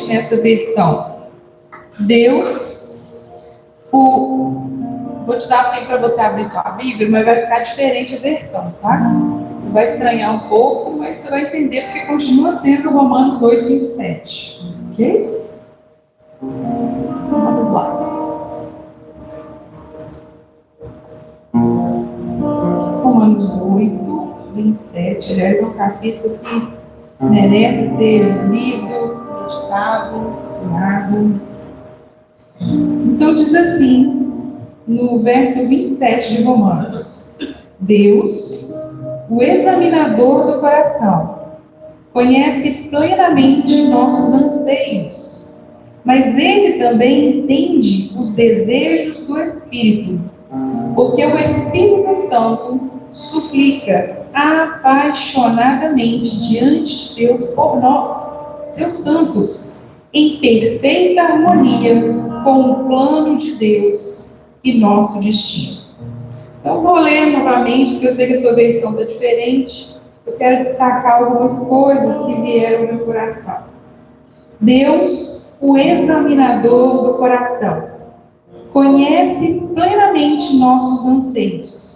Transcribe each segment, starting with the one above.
diferente nessa versão. Deus, vou te dar tempo para você abrir sua Bíblia, mas vai ficar diferente a versão, tá? Você vai estranhar um pouco, mas você vai entender porque continua sendo Romanos 8, 27. Ok? Então vamos lá. Romanos 8, 27. Aliás, é um capítulo que merece ser lido, meditado, orado. Então diz assim, no verso 27 de Romanos: Deus, o examinador do coração, conhece plenamente nossos anseios, mas Ele também entende os desejos do Espírito, porque o Espírito Santo suplica apaixonadamente diante de Deus por nós, seus santos, em perfeita harmonia com o plano de Deus e nosso destino. Então, vou ler novamente, porque eu sei que a sua versão está diferente. Eu quero destacar algumas coisas que vieram ao meu coração. Deus, o examinador do coração, conhece plenamente nossos anseios.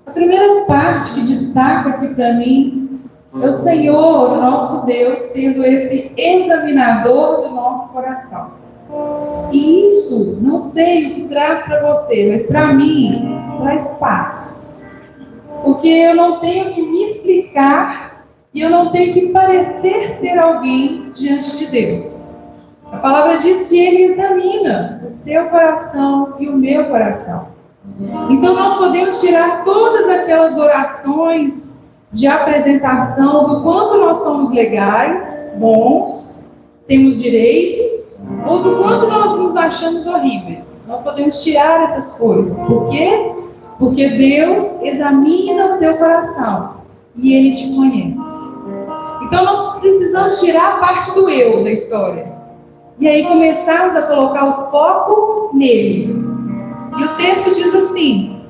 A primeira parte que destaca aqui para mim é o Senhor, nosso Deus, sendo esse examinador do nosso coração. E isso, não sei o que traz para você, mas para mim, traz paz. Porque eu não tenho que me explicar e eu não tenho que parecer ser alguém diante de Deus. A palavra diz que Ele examina o seu coração e o meu coração. Então nós podemos tirar todas aquelas orações de apresentação do quanto nós somos legais, bons, temos direitos, ou do quanto nós nos achamos horríveis. Nós podemos tirar essas coisas. Por quê? Porque Deus examina o teu coração e Ele te conhece. Então nós precisamos tirar a parte do eu da história. E aí começarmos a colocar o foco nele. E o texto diz assim,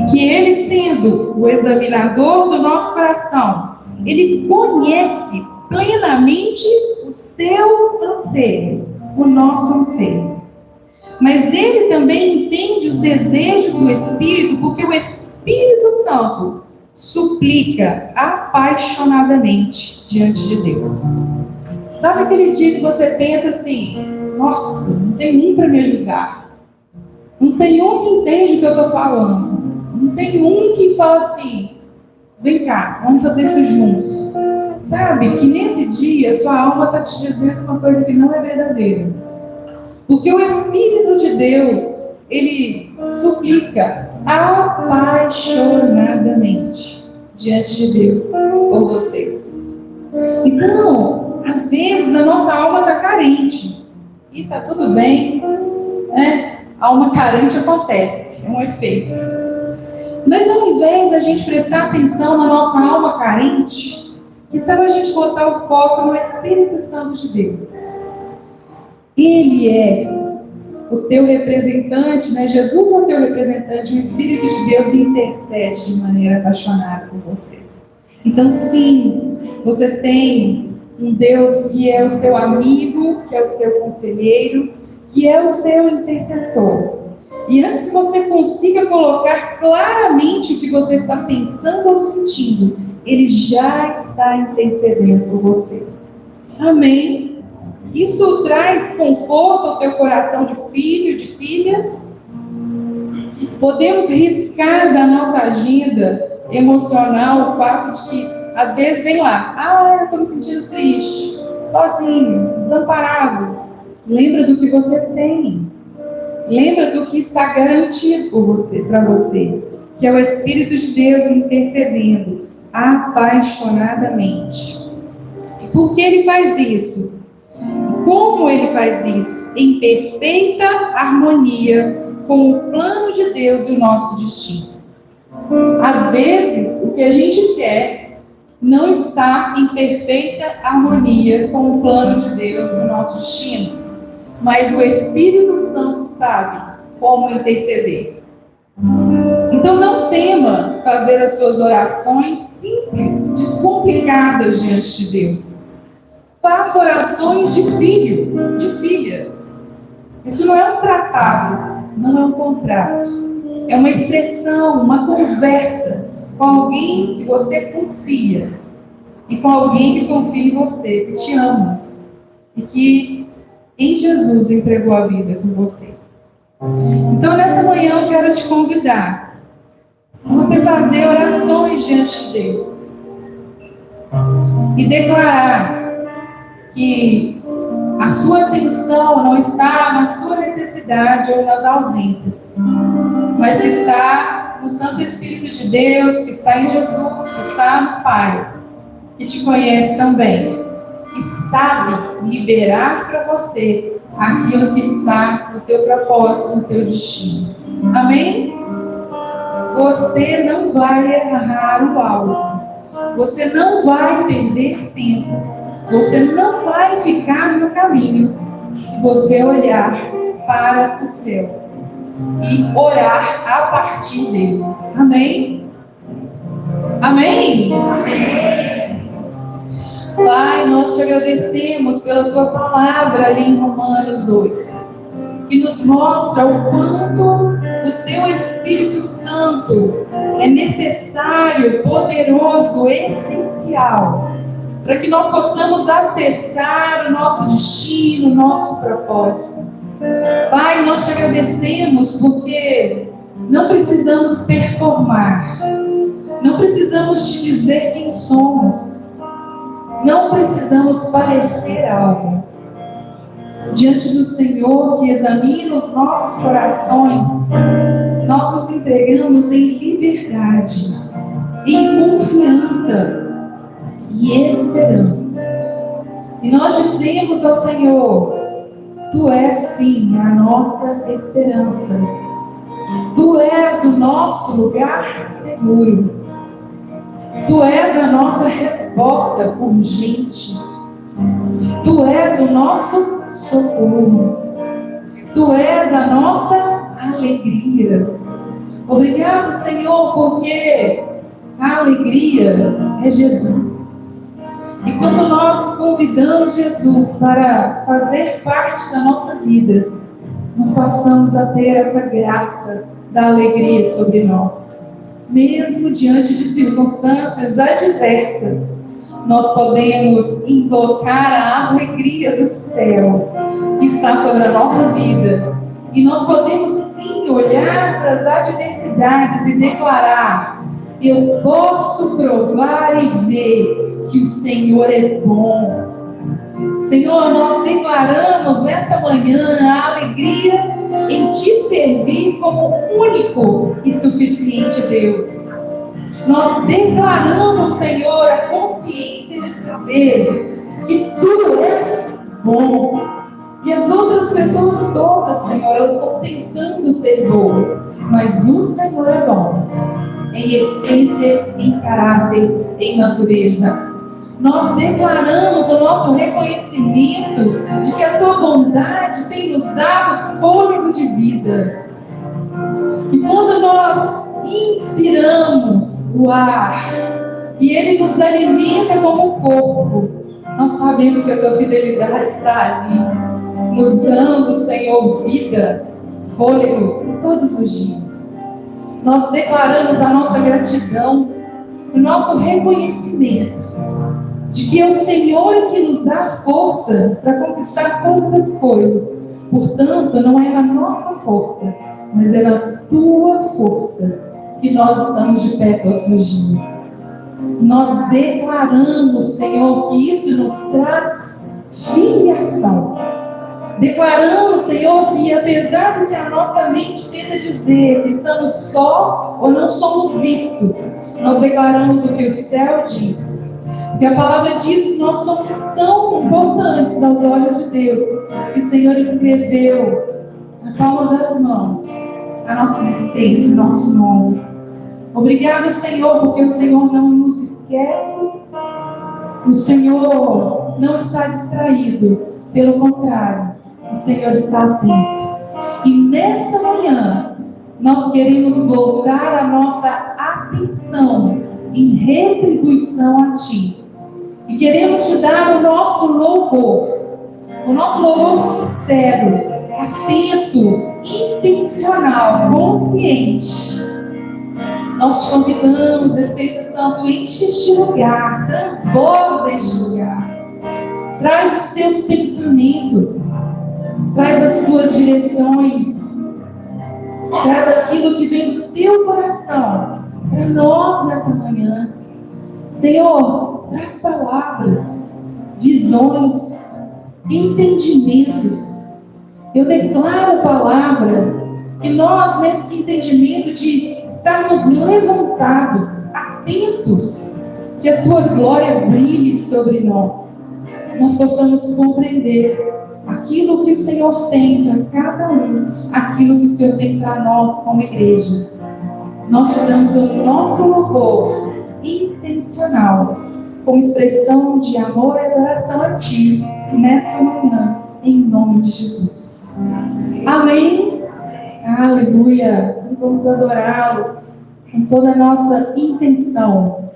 que Ele, sendo o examinador do nosso coração, Ele conhece plenamente o seu anseio, o nosso anseio. Mas Ele também entende os desejos do Espírito, porque o Espírito Santo suplica apaixonadamente diante de Deus. Sabe aquele dia que você pensa assim, nossa, não tem nem para me ajudar. Não tem um que entende o que eu estou falando. Não tem um que fala assim, vem cá, vamos fazer isso junto. Sabe que nesse dia sua alma está te dizendo uma coisa que não é verdadeira. Porque o Espírito de Deus, Ele suplica apaixonadamente diante de Deus por você. Então, às vezes a nossa alma está carente. E está tudo bem, né? A alma carente acontece, é um efeito. Mas ao invés da gente prestar atenção na nossa alma carente, que tal a gente botar o foco no Espírito Santo de Deus? Ele é o teu representante, né? Jesus é o teu representante, o Espírito de Deus intercede de maneira apaixonada por você. Então sim, você tem um Deus que é o seu amigo, que é o seu conselheiro, que é o seu intercessor. E antes que você consiga colocar claramente o que você está pensando ou sentindo, Ele já está intercedendo por você. Amém? Isso traz conforto ao teu coração de filho, de filha? Podemos riscar da nossa agenda emocional o fato de que, às vezes, vem lá, eu estou me sentindo triste, sozinho, desamparado. Lembra do que você tem. Lembra do que está garantido por você, para você, que é o Espírito de Deus intercedendo apaixonadamente. E por que Ele faz isso? Como Ele faz isso? Em perfeita harmonia com o plano de Deus e o nosso destino. Às vezes, o que a gente quer não está em perfeita harmonia com o plano de Deus e o nosso destino. Mas o Espírito Santo sabe como interceder. Então não tema fazer as suas orações simples, descomplicadas diante de Deus. faça orações de filho, de filha. Isso não é um tratado, não é um contrato. É uma expressão, uma conversa com alguém que você confia. E com alguém que confia em você, que te ama. E que em Jesus entregou a vida por você. Então nessa manhã eu quero te convidar a você fazer orações diante de Deus. E declarar que a sua atenção não está na sua necessidade ou nas ausências, mas que está no Santo Espírito de Deus, que está em Jesus, que está no Pai, que te conhece também, e sabe liberar para você aquilo que está no teu propósito, no teu destino. Amém? Você não vai errar o alvo. Você não vai perder tempo. Você não vai ficar no caminho se você olhar para o céu e orar a partir dele. Amém? Amém? Amém. Pai, nós te agradecemos pela tua palavra ali em Romanos 8, que nos mostra o quanto o teu Espírito Santo é necessário, poderoso, essencial, para que nós possamos acessar o nosso destino, o nosso propósito. Pai, nós te agradecemos porque não precisamos performar, não precisamos te dizer quem somos, não precisamos parecer algo. Diante do Senhor que examina os nossos corações, nós nos entregamos em liberdade, em confiança e esperança. E nós dizemos ao Senhor: Tu és sim a nossa esperança. Tu és o nosso lugar seguro. Tu és a nossa resposta urgente. Tu és o nosso socorro. Tu és a nossa alegria. Obrigado, Senhor, porque a alegria é Jesus. E quando nós convidamos Jesus para fazer parte da nossa vida, nós passamos a ter essa graça da alegria sobre nós. Mesmo diante de circunstâncias adversas, nós podemos invocar a alegria do céu que está sobre a nossa vida. E nós podemos sim olhar para as adversidades e declarar: eu posso provar e ver que o Senhor é bom. Senhor, nós declaramos nessa manhã a alegria em te servir como único e suficiente Deus. Nós declaramos, Senhor, a consciência de saber que Tu és bom. E as outras pessoas todas, Senhor, elas estão tentando ser boas, mas o Senhor é bom, em essência, em caráter, em natureza. Nós declaramos o nosso reconhecimento de que a Tua bondade tem nos dado fôlego de vida. E quando nós inspiramos o ar e ele nos alimenta como um corpo, nós sabemos que a Tua fidelidade está ali, nos dando, Senhor, vida, fôlego, todos os dias. Nós declaramos a nossa gratidão, o nosso reconhecimento de que é o Senhor que nos dá a força para conquistar todas as coisas. Portanto, não é na nossa força, mas é na Tua força que nós estamos de pé todos os dias. Nós declaramos, Senhor, que isso nos traz filiação. Declaramos, Senhor, que apesar do que a nossa mente tenta dizer, que estamos só ou não somos vistos, nós declaramos o que o céu diz. Porque a palavra diz que nós somos tão importantes aos olhos de Deus, que o Senhor escreveu na palma das mãos a nossa existência, o nosso nome. Obrigado, Senhor, porque o Senhor não nos esquece, o Senhor não está distraído, pelo contrário, o Senhor está atento. E nessa manhã, nós queremos voltar a nossa atenção em retribuição a Ti. E queremos te dar o nosso louvor sincero, atento, intencional, consciente. Nós te convidamos, Espírito Santo, enche este lugar, transborda este lugar. Traz os teus pensamentos, traz as tuas direções, traz aquilo que vem do teu coração para nós nessa manhã. Senhor, traz palavras, visões, entendimentos. Eu declaro a palavra que nós, nesse entendimento de estarmos levantados, atentos, que a tua glória brilhe sobre nós possamos compreender aquilo que o Senhor tem para cada um, aquilo que o Senhor tem para nós como igreja. Nós te damos o nosso louvor intencional, como expressão de amor e adoração a Ti, nessa manhã, em nome de Jesus. Amém? Aleluia! Vamos adorá-lo com toda a nossa intenção.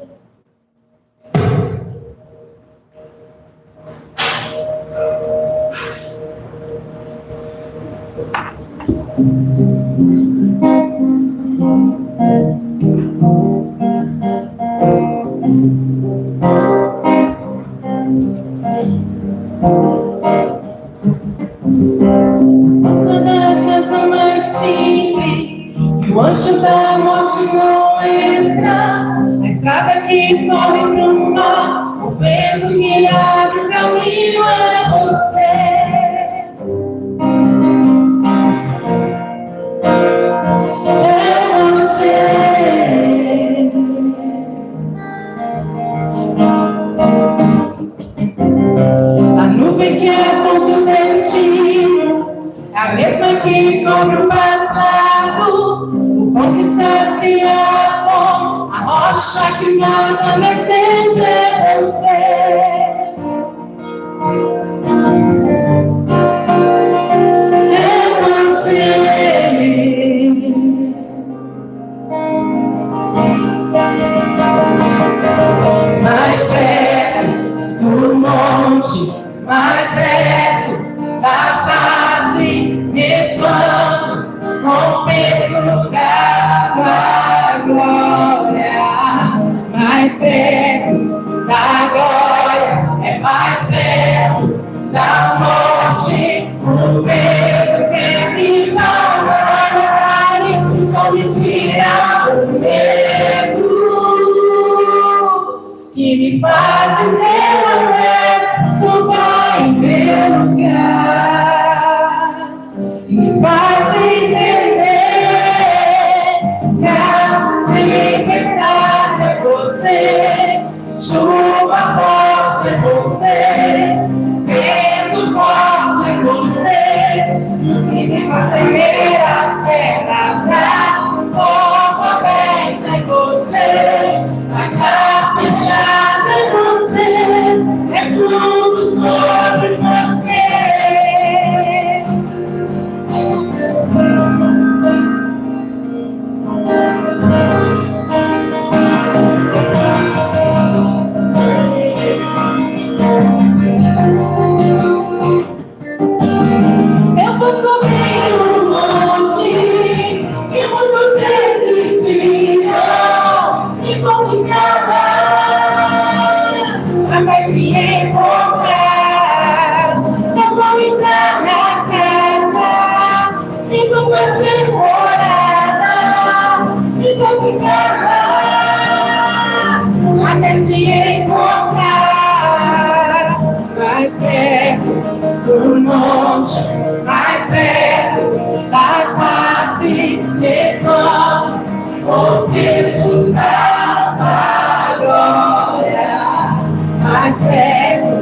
O anjo da morte não entra, a estrada que corre pro mar, o vento que abre o caminho é você. É você. A nuvem que aponta o destino é a mesma que cobre o passado. O pão que sacia a fome, a rocha que mata na sede é você. É você. Mais perto do monte, mais perto da face, me espanto com o peso da glória. Mais perto da glória, é mais perto da morte, o peso que me faz, não me tira o medo, que me faz dizer uma vez, sou Pai em meu lugar, e me faz entender que a tempestade é você, chuva forte é você, vento forte é você, e me faz temer as pernas pra porta aberta é você, mas a fechada é você, é tudo sobre você. Eu vou subir um monte e muitos desistiram e vou ficar lá até te encontrar. Eu vou entrar na casa e vou fazer morada e vou ficar lá até te encontrar. Mais perto do monte, mais perto da face, levando o peso da glória. Mais perto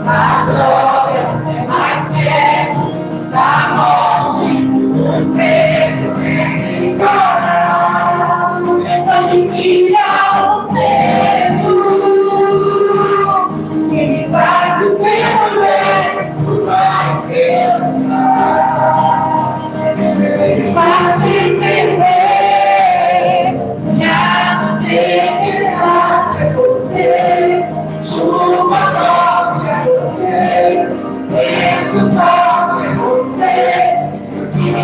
da glória, mais perto da morte, o peso que me corra. Então me tira o medo, que me faz dizer uma vez, tu vai ver. Me faz entender que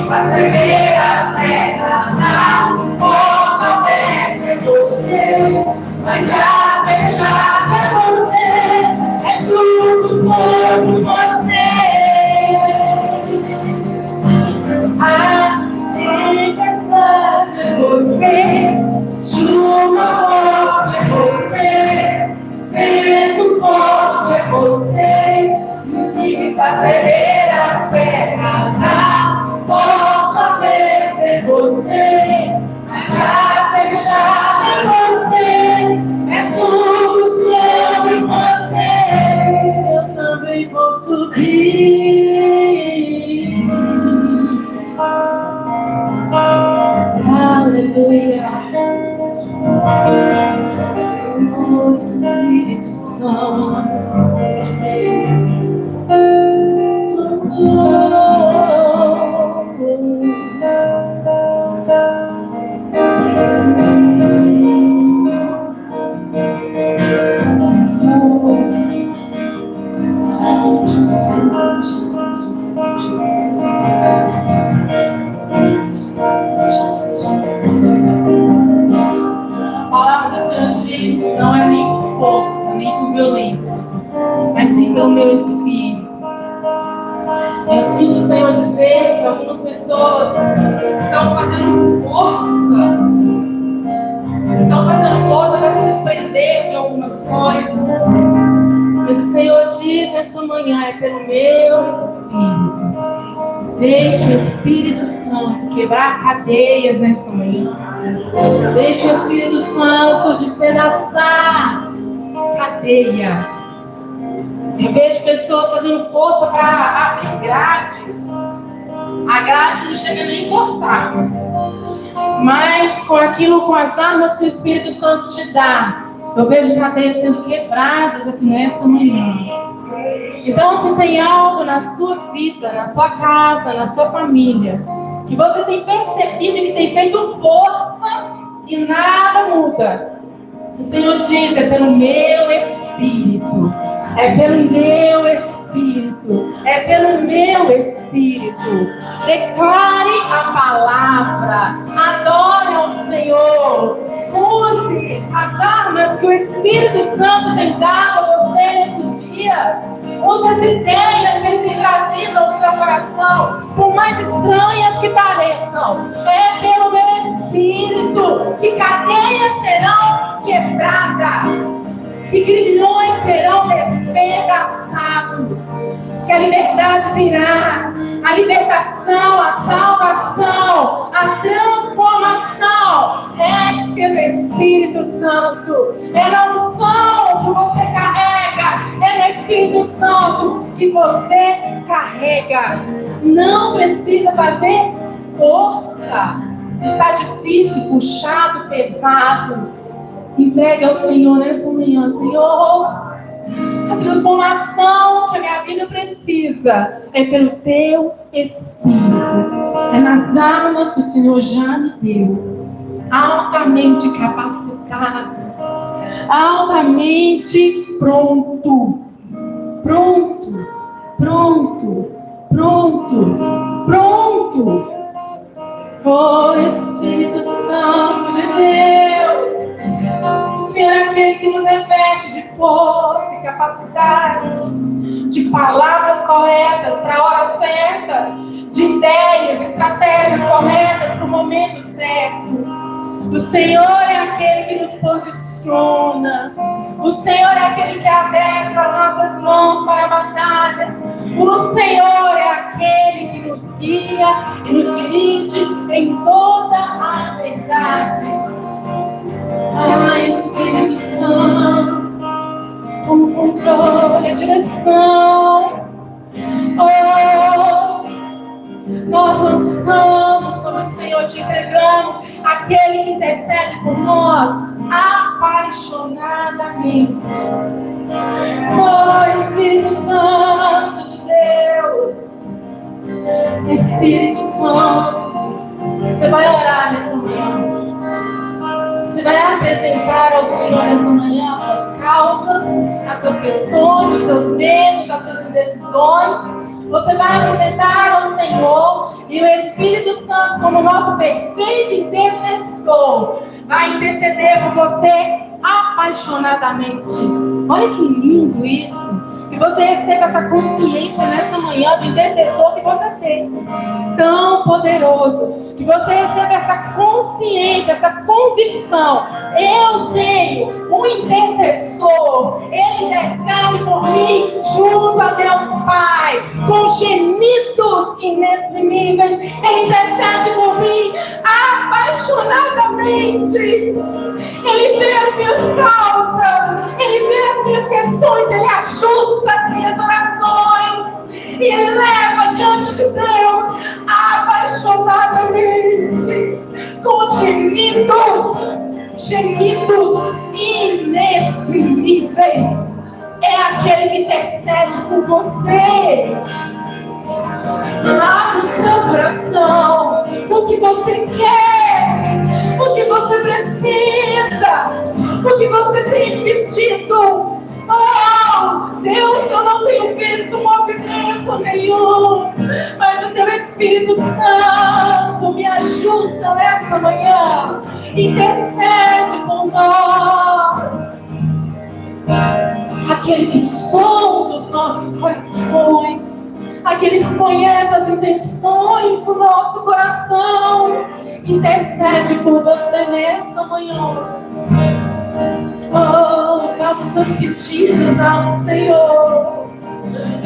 fazer ver as regras. A porta aberta é você, mas a fechada é você. É tudo sobre você. A tempestade é você, chuva forte é você, vento forte é você, e o que me faz erguer as pernas. A porta aberta é você, mas a fechada é você. É tudo sobre você. Eu também vou subir. Aleluia. Oh, Espírito Santo de Deus. A palavra do Senhor diz: não é nem com força, nem com violência, mas sim pelo meu espírito. Eu sinto o Senhor dizer que algumas pessoas estão fazendo força para se desprender de algumas coisas. Mas o Senhor diz essa manhã: é pelo meu espírito. Deixe o Espírito Santo quebrar cadeias nessa manhã. Deixe o Espírito Santo despedaçar cadeias. Eu vejo pessoas fazendo força para abrir grades. A grade não chega nem a cortar. Mas com as armas que o Espírito Santo te dá, eu vejo cadeias sendo quebradas aqui nessa manhã. Então, se tem algo na sua vida, na sua casa, na sua família, que você tem percebido que tem feito força e nada muda, o Senhor diz: é pelo meu Espírito. É pelo meu Espírito. É pelo meu Espírito. Declare a palavra. Adore ao Senhor. Use as armas que o Espírito Santo tem dado a você nesses dias. Use as ideias que Ele tem trazido ao seu coração, por mais estranhas que pareçam. É pelo meu Espírito que cadeias serão quebradas, que grilhões serão despedaçados, que a liberdade virá, a libertação, a salvação, a transformação é pelo Espírito Santo. É na unção que você carrega, é no Espírito Santo que você carrega. Não precisa fazer força. Está difícil, puxado, pesado. Entregue ao Senhor nessa manhã. Senhor, a transformação que a minha vida precisa é pelo Teu Espírito. É nas armas que o Senhor já me deu. Altamente capacitado. Altamente pronto. Pronto. Pronto. Pronto. Pronto. Oh, Espírito Santo de Deus. Senhor é aquele que nos reveste de força e capacidade, de palavras corretas para a hora certa, de ideias, estratégias corretas para o momento certo. O Senhor é aquele que nos posiciona. O Senhor é aquele que adestra as nossas mãos para a batalha. O Senhor é aquele que nos guia e nos dirige em toda a verdade. Ai, Espírito Santo, toma o controle, a direção. Oh, nós lançamos sobre o Senhor, te entregamos aquele que intercede por nós apaixonadamente. Oh, Espírito Santo de Deus, Espírito Santo, você vai orar nessa manhã. Você vai apresentar ao Senhor nessa manhã as suas causas, as suas questões, os seus medos, as suas indecisões. Você vai apresentar ao Senhor, e o Espírito Santo, como nosso perfeito intercessor, vai interceder por você apaixonadamente. Olha que lindo isso! Que você receba essa consciência nessa manhã do intercessor que você tem, tão poderoso. Que você receba essa consciência, essa convicção. Eu tenho um intercessor. Ele intercede por mim junto a Deus Pai, com gemidos inexprimíveis. Ele intercede por mim apaixonadamente. Ele vê as minhas causas, ele vê as minhas questões, ele ajusta as minhas orações e ele leva diante de Deus apaixonadamente, com gemidos inexprimíveis. É aquele que intercede por você. Abra o seu coração, o que você quer, o que você precisa, o que você tem pedido. Oh, Deus, eu não tenho visto movimento nenhum, mas o teu Espírito Santo me ajusta nessa manhã, intercede por nós. Aquele que sonda os nossos corações, aquele que conhece as intenções do nosso coração, intercede por você nessa manhã. Oh, faça seus pedidos ao Senhor.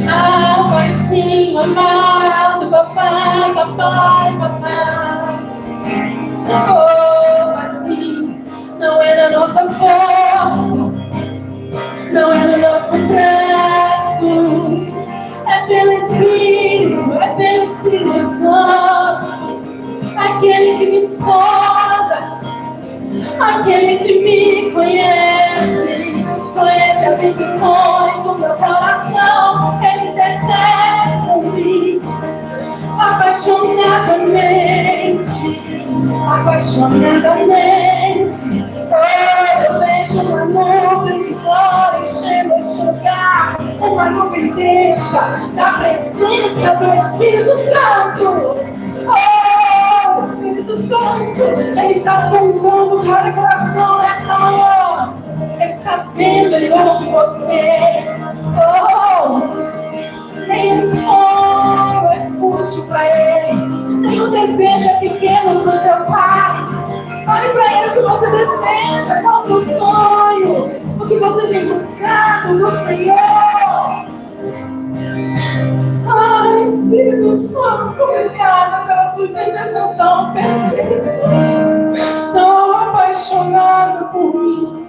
Ah, Paizinho amado, papai, papai, papai. Oh, Paizinho, não é na nossa força, não é no nosso braço, é pelo Espírito Santo, aquele que me sonda, aquele que me conhece as intenções do meu coração, ele intercede por mim, apaixonadamente. Oh, eu vejo uma nuvem de glória enchendo este lugar, uma nuvem densa da presença do Espírito Santo. Oh, Espírito Santo, ele está sondando cada coração nessa manhã. Ele está vendo, ele ouve você. Oh, nenhum sonho é fútil para ele, nenhum desejo é pequeno para o teu Pai. Olhe para ele o que você deseja, qual o seu sonho, o que você tem buscado no Senhor. Ai, Espírito Santo, obrigada pela sua intercessão tão perfeita, tão apaixonado por mim.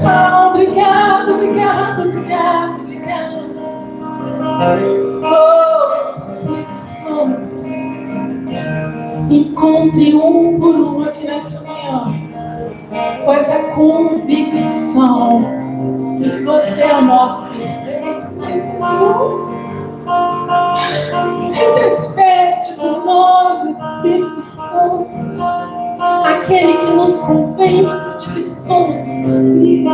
Ah, obrigado. Oh, Espírito Santo, encontre um por um aqui nessa manhã, com essa convicção de que você é o nosso perfeito intercessor. Intercede por nós, Espírito Santo, aquele que nos convence de que somos filhos.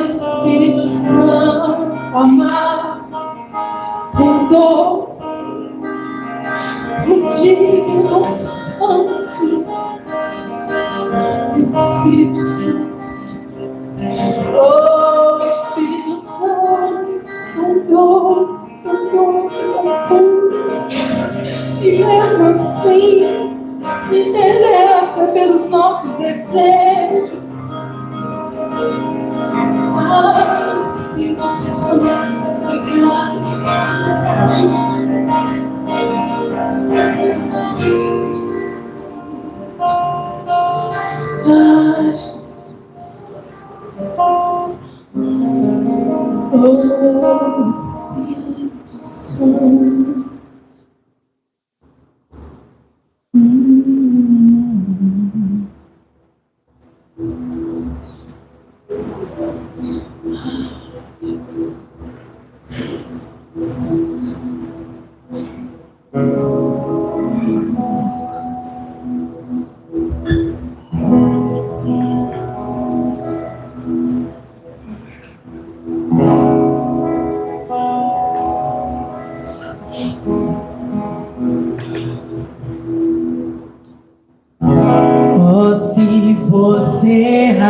Espírito Santo, amado, bondoso, digno, santo, Espírito Santo. Oh, Espírito Santo, tão doce, tão puro. E mesmo assim, se interessa pelos nossos desejos. Ah, Espírito Santo, obrigado. Jesus. Oh, Espírito Santo.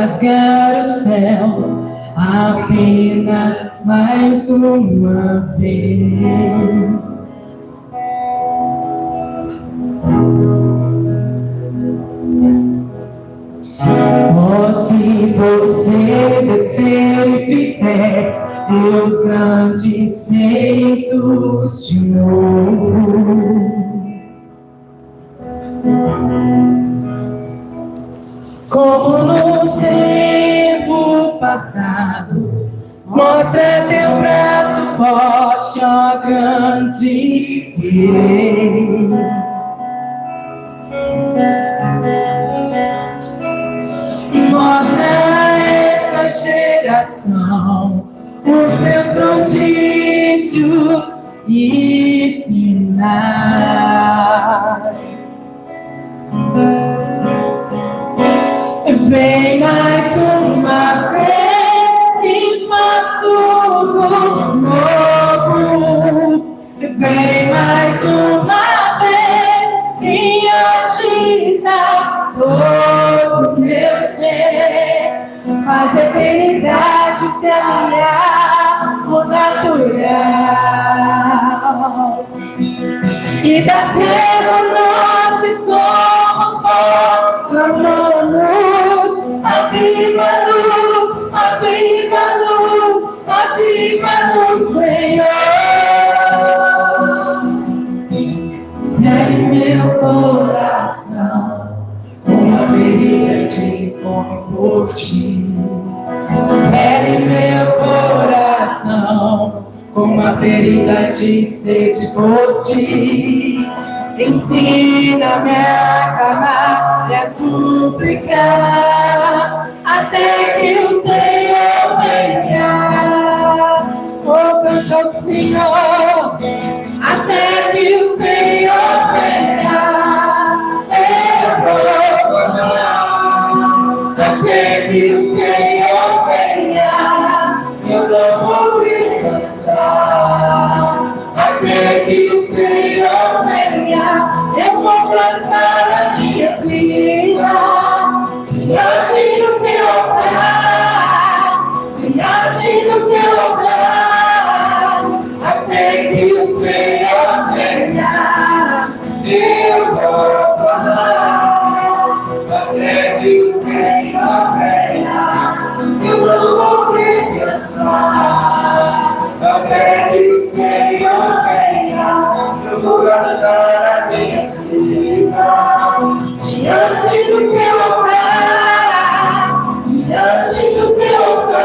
rasgar o céu apenas mais uma vez. Oh, se você descer e fizer Deus grandes feitos de novo, como nos tempos passados, mostra teu braço forte, ó grande Rei. Mostra a essa geração os meus prodígios e sinais. Vem mais uma vez e faz tudo novo. Vem mais uma vez e agita todo meu ser. Faz a eternidade se alinhar com o natural. E da terra nós somos proclamamos. Aviva-nos, aviva-nos, aviva-nos, Senhor. Fere meu coração, uma ferida de fome por ti. Fere meu coração, com uma ferida de sede por ti. Ensina-me a clamar e a suplicar, até que o Senhor venha. Oh, cante ao Senhor, até que o Senhor venha. Eu vou clamar, até que o Senhor venha. Eu não vou descansar, até que o Senhor venha. Eu vou lançar a minha vida diante do teu altar, diante do teu altar, até que o Senhor venha. Eu vou falar, até que o Senhor venha. Eu não vou descansar, até que o Senhor venha. Eu vou gastar a minha vida diante do teu altar, diante do teu altar.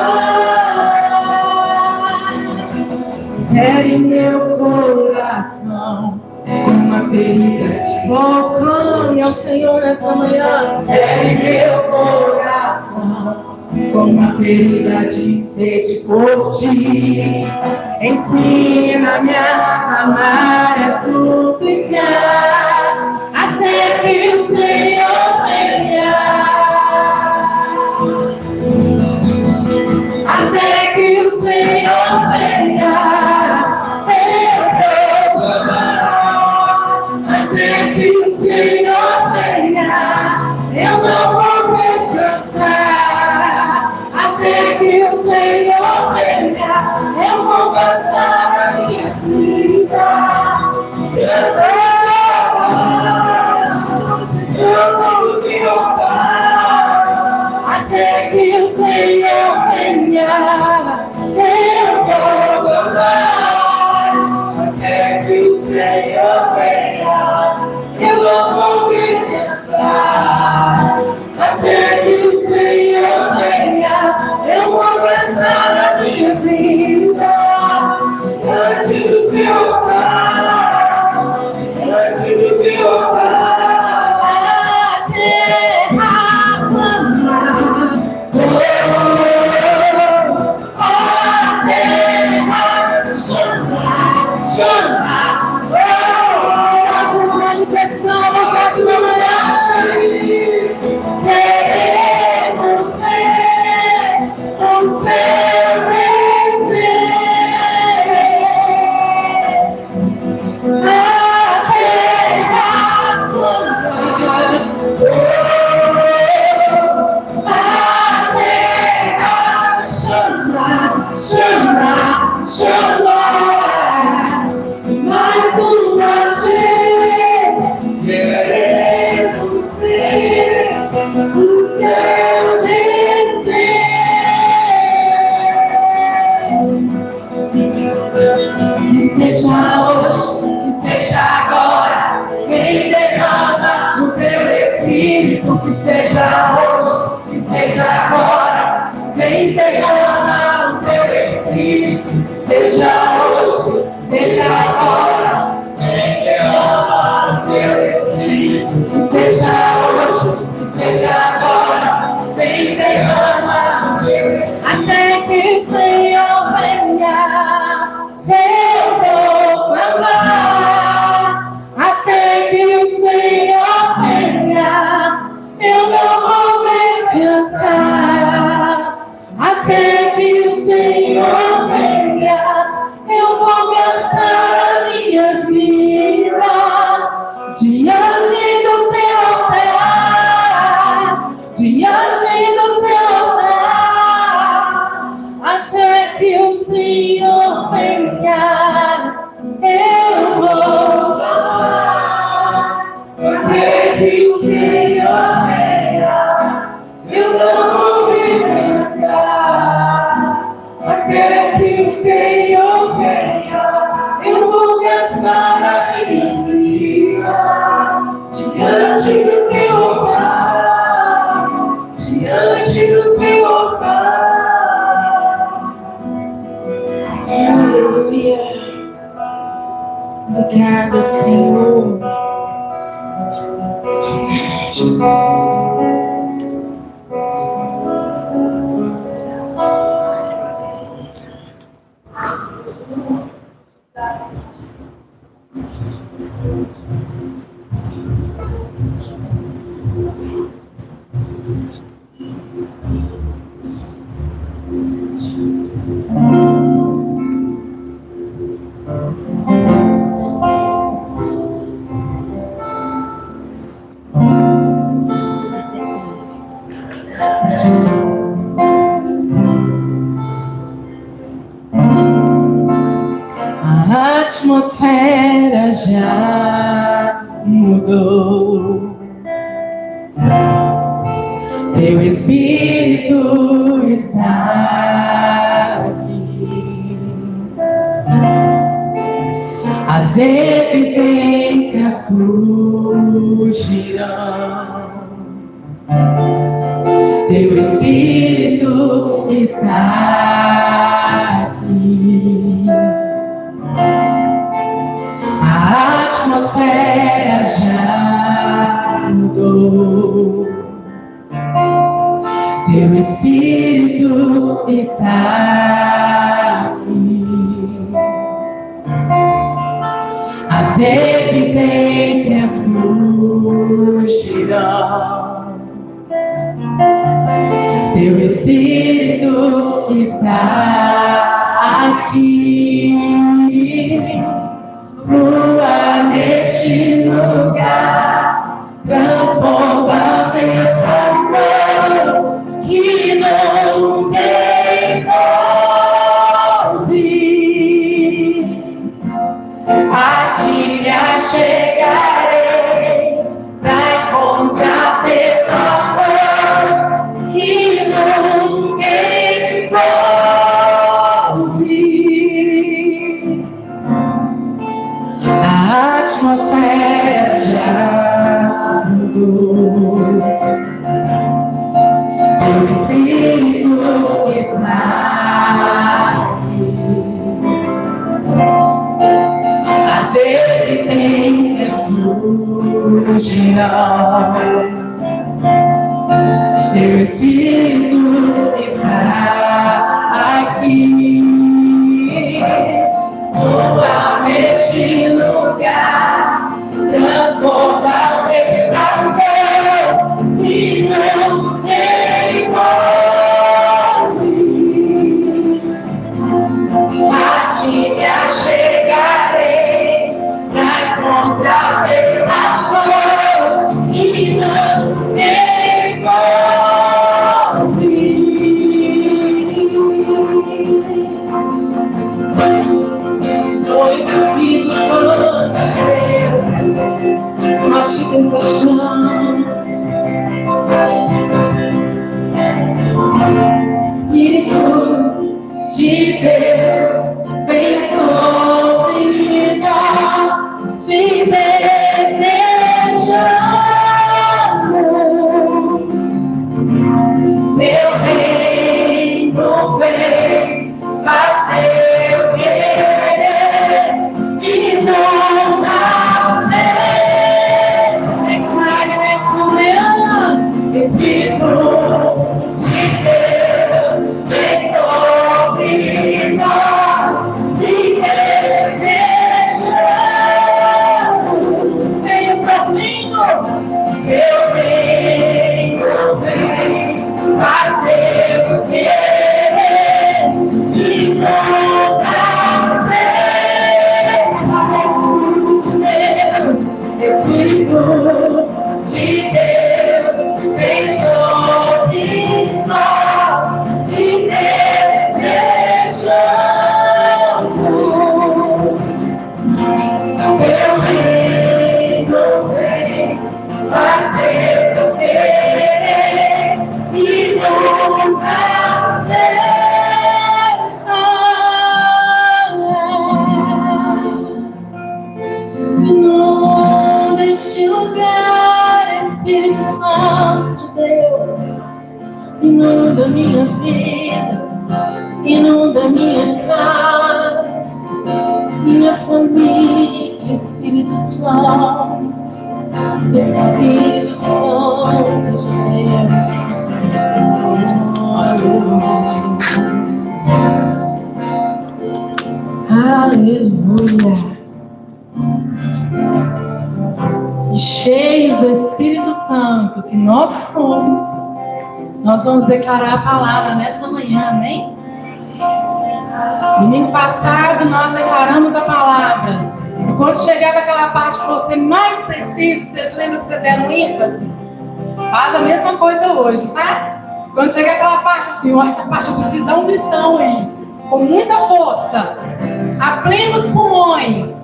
Fere meu coração com uma ferida de dor. Clame ao Senhor nessa manhã. Fere meu coração com uma ferida de sede por ti. Ensina-me a amar e a suplicar, até que o Senhor venha. Até que o Senhor venha. Eu vou clamar, até que o Senhor venha. Eu não vou descansar, até que o Senhor venha. Eu vou gastar a minha vida. Eu vou te honrar, até que o Senhor venha. Eu vou clamar, até que o Senhor venha. Eu não vou descansar, até que o Senhor venha. Eu vou prestar a minha vida seja hoje, que seja agora. Vem derrama o teu Espírito, que seja hoje, que seja agora. Vem derrama o teu Espírito, seja hoje, seja agora. Vem derrama o teu Espírito, que seja hoje, que seja agora. Vem derrama o teu Espírito, até que o Senhor venha. Eu vou clamar até que o Senhor venha. Eu não vou descansar até que o Senhor venha. Eu vou gastar a minha vida diante do teu altar, diante do teu altar, até que o Senhor venha. Eu vou falar até que o Senhor venha. Eu não vou descansar até que o Senhor venha. Eu vou gastar a minha vida diante do teu altar, diante do teu altar. Aleluia. Obrigada, Senhor. Jesus. A atmosfera já mudou. Teu Espírito está aqui. As evidências surgirão. Teu Espírito está aqui. A atmosfera já mudou. Teu Espírito está aqui. As evidências surgirão. Teu Espírito está aqui. Flua neste lugar, transforma meu amor que nos envolve. A ti me achegarei pra encontrar teu amor que nos envolve. A atmosfera já mudou. Teu Espírito está aqui. As evidências surgirão. Teu Espírito está aqui. Voa neste lugar, transforma o meu amor e não envolve. A ti me achegarei pra encontrar teu amor e não envolve. Dois ouvidos antes de Deus, nós te desejamos. Espírito de Deus, vem sobre Santo, Espírito Santo de Deus. Aleluia. E cheios do Espírito Santo que nós somos, nós vamos declarar a palavra nessa manhã, amém? Domingo passado nós declaramos a palavra. E quando chegar naquela parte que você mais precisa, vocês lembram que vocês deram ênfase? Faz a mesma coisa hoje, tá? Quando chegar aquela parte assim, ó, essa parte eu preciso dar um gritão aí, com muita força, a plenos pulmões.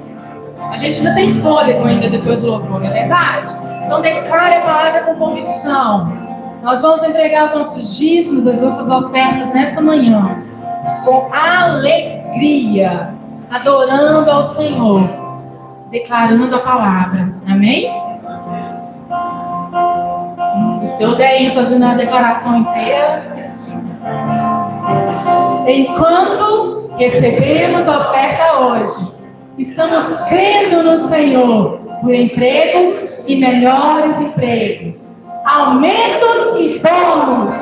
A gente ainda tem fôlego ainda depois do louvor, não é verdade? Então declare a palavra com convicção. Nós vamos entregar os nossos dízimos, as nossas ofertas nessa manhã, com alegria, adorando ao Senhor, declarando a palavra. Amém? Se eu der ênfase na declaração inteira, enquanto recebemos a oferta hoje, estamos crendo no Senhor por empregos e melhores empregos, aumentos e bônus,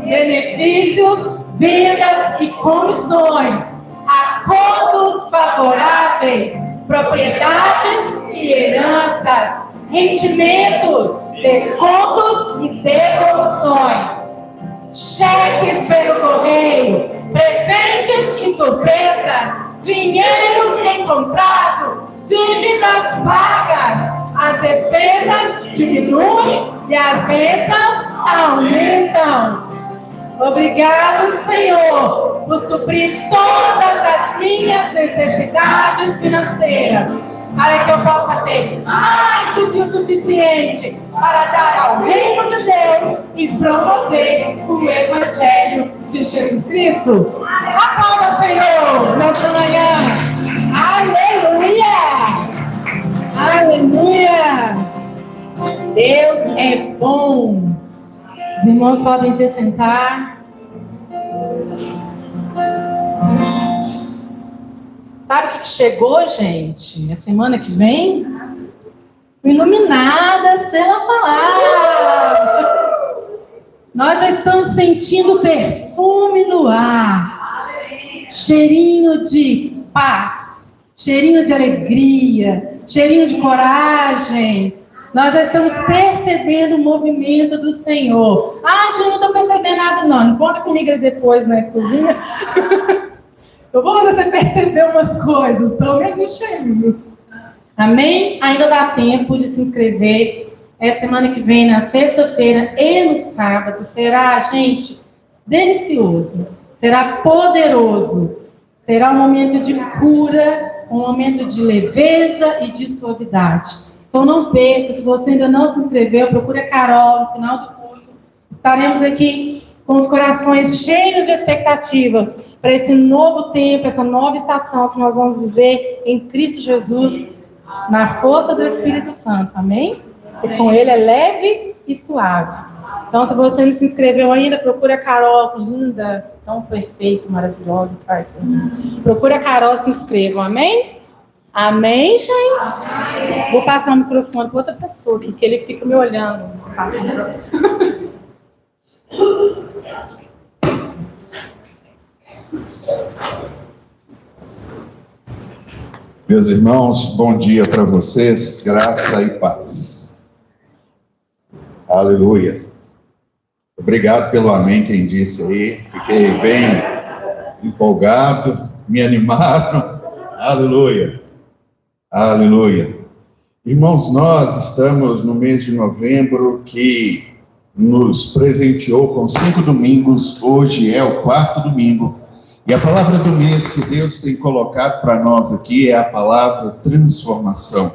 benefícios, vendas e comissões, acordos favoráveis, propriedades e heranças, rendimentos, descontos e devoluções, cheques pelo correio, presentes e surpresa, dinheiro encontrado, dívidas pagas, as despesas diminuem e as bênçãos aumentam. Obrigado, Senhor, por suprir todas as minhas necessidades financeiras, para que eu possa ter mais do que o suficiente para dar ao reino de Deus e promover o Evangelho de Jesus Cristo. Aplauda, Senhor, nessa manhã. Aleluia! Aleluia! Deus é bom. Os irmãos podem se sentar. Sabe o que chegou, gente? A semana que vem? Iluminadas pela palavra. Nós já estamos sentindo perfume no ar. Cheirinho de paz. Cheirinho de alegria. Cheirinho de coragem. Nós já estamos percebendo o movimento do Senhor. Ah, gente, não estou percebendo nada, não. Não pode comigo depois, né, cozinha? Eu vou fazer você perceber umas coisas, pelo menos um cheirinho. Amém? Ainda dá tempo de se inscrever. É semana que vem, na sexta-feira e no sábado. Será, gente, delicioso. Será poderoso. Será um momento de cura, um momento de leveza e de suavidade. Então não perca, se você ainda não se inscreveu, procure a Carol no final do culto. Estaremos aqui com os corações cheios de expectativa para esse novo tempo, essa nova estação que nós vamos viver em Cristo Jesus, na força do Espírito Santo, amém? E com Ele é leve e suave. Então, se você não se inscreveu ainda, procure a Carol, linda, tão perfeita, maravilhosa. Procure a Carol, se inscrevam, amém? Amém, gente? Vou passar o microfone para outra pessoa aqui, que ele fica me olhando. Meus irmãos, bom dia para vocês, graça e paz. Aleluia. Obrigado pelo amém, quem disse aí. Fiquei bem empolgado, me animaram. Aleluia. Aleluia. Irmãos, nós estamos no mês de novembro que nos presenteou com 5 domingos. Hoje é o 4º domingo. E a palavra do mês que Deus tem colocado para nós aqui é a palavra transformação.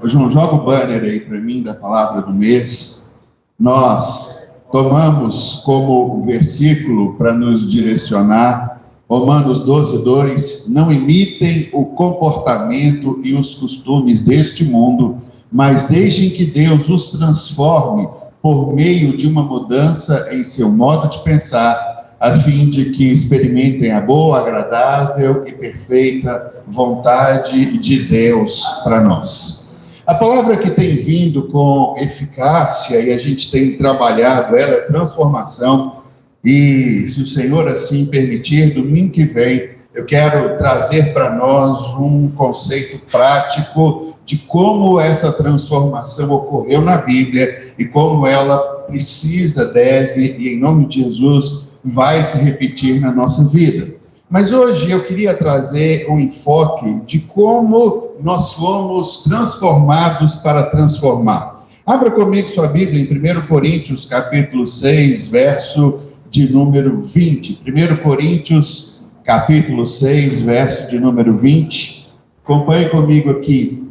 Ô João, joga o banner aí para mim da palavra do mês. Nós tomamos como versículo para nos direcionar Romanos 12:2, não imitem o comportamento e os costumes deste mundo, mas deixem que Deus os transforme por meio de uma mudança em seu modo de pensar, a fim de que experimentem a boa, agradável e perfeita vontade de Deus para nós. A palavra que tem vindo com eficácia e a gente tem trabalhado ela é transformação. E se o Senhor assim permitir, domingo que vem, eu quero trazer para nós um conceito prático de como essa transformação ocorreu na Bíblia e como ela precisa, deve e em nome de Jesus vai se repetir na nossa vida. Mas hoje eu queria trazer um enfoque de como nós fomos transformados para transformar. Abra comigo sua Bíblia em 1 Coríntios, capítulo 6, verso de número 20. 1 Coríntios, capítulo 6, verso de número 20. Acompanhe comigo aqui.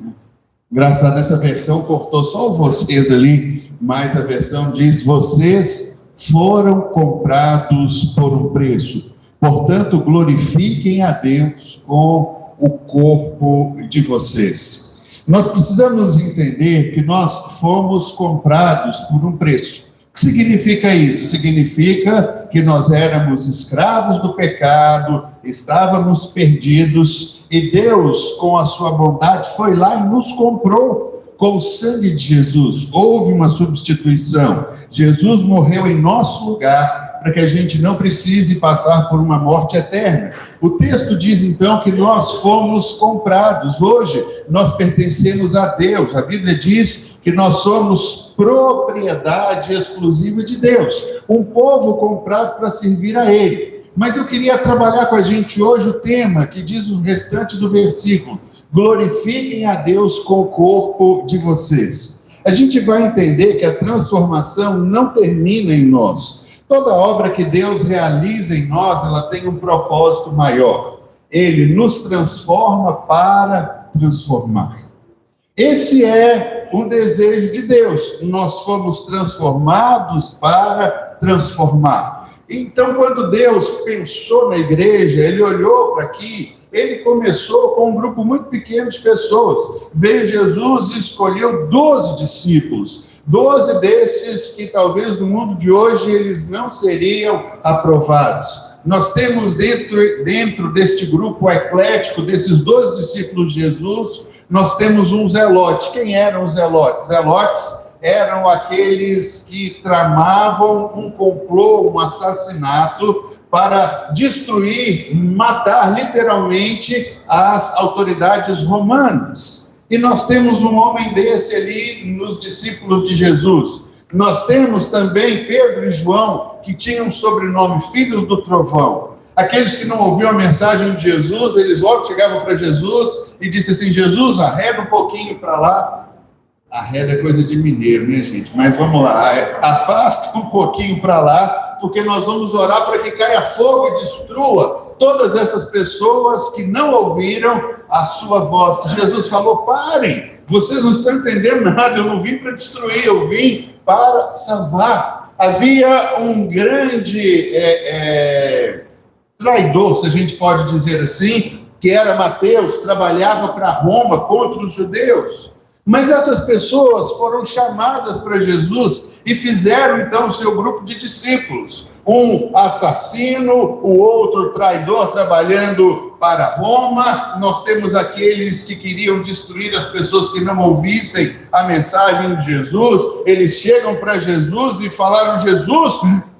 Engraçado, essa versão cortou só vocês ali, mas a versão diz: vocês foram comprados por um preço. Portanto, glorifiquem a Deus com o corpo de vocês. Nós precisamos entender que nós fomos comprados por um preço. O que significa isso? Significa que nós éramos escravos do pecado, estávamos perdidos, e Deus, com a sua bondade, foi lá e nos comprou com o sangue de Jesus. Houve uma substituição. Jesus morreu em nosso lugar, para que a gente não precise passar por uma morte eterna. O texto diz então que nós fomos comprados. Hoje nós pertencemos a Deus. A Bíblia diz que nós somos propriedade exclusiva de Deus, um povo comprado para servir a Ele. Mas eu queria trabalhar com a gente hoje o tema que diz o restante do versículo: glorifiquem a Deus com o corpo de vocês. A gente vai entender que a transformação não termina em nós. Toda obra que Deus realiza em nós, ela tem um propósito maior. Ele nos transforma para transformar. Esse é o desejo de Deus. Nós fomos transformados para transformar. Então, quando Deus pensou na igreja, Ele olhou para aqui, Ele começou com um grupo muito pequeno de pessoas. Veio Jesus e escolheu 12 discípulos. 12 desses que talvez no mundo de hoje eles não seriam aprovados. Nós temos dentro deste grupo eclético, desses 12 discípulos de Jesus, nós temos um zelote. Quem eram os zelotes? Zelotes eram aqueles que tramavam um complô, um assassinato para destruir, matar literalmente as autoridades romanas. E nós temos um homem desse ali nos discípulos de Jesus. Nós temos também Pedro e João, que tinham um sobrenome Filhos do Trovão. Aqueles que não ouviam a mensagem de Jesus, eles logo chegavam para Jesus e disseram assim: Jesus, arreda um pouquinho para lá. Arreda é coisa de mineiro, né, gente? Mas vamos lá, afasta um pouquinho para lá, porque nós vamos orar para que caia fogo e destrua todas essas pessoas que não ouviram a sua voz. Jesus falou: parem, vocês não estão entendendo nada, eu não vim para destruir, eu vim para salvar. Havia um grande traidor, se a gente pode dizer assim, que era Mateus, trabalhava para Roma contra os judeus. Mas essas pessoas foram chamadas para Jesus e fizeram então o seu grupo de discípulos. Um assassino, o outro traidor trabalhando para Roma. Nós temos aqueles que queriam destruir as pessoas que não ouvissem a mensagem de Jesus. Eles chegam para Jesus e falaram: Jesus,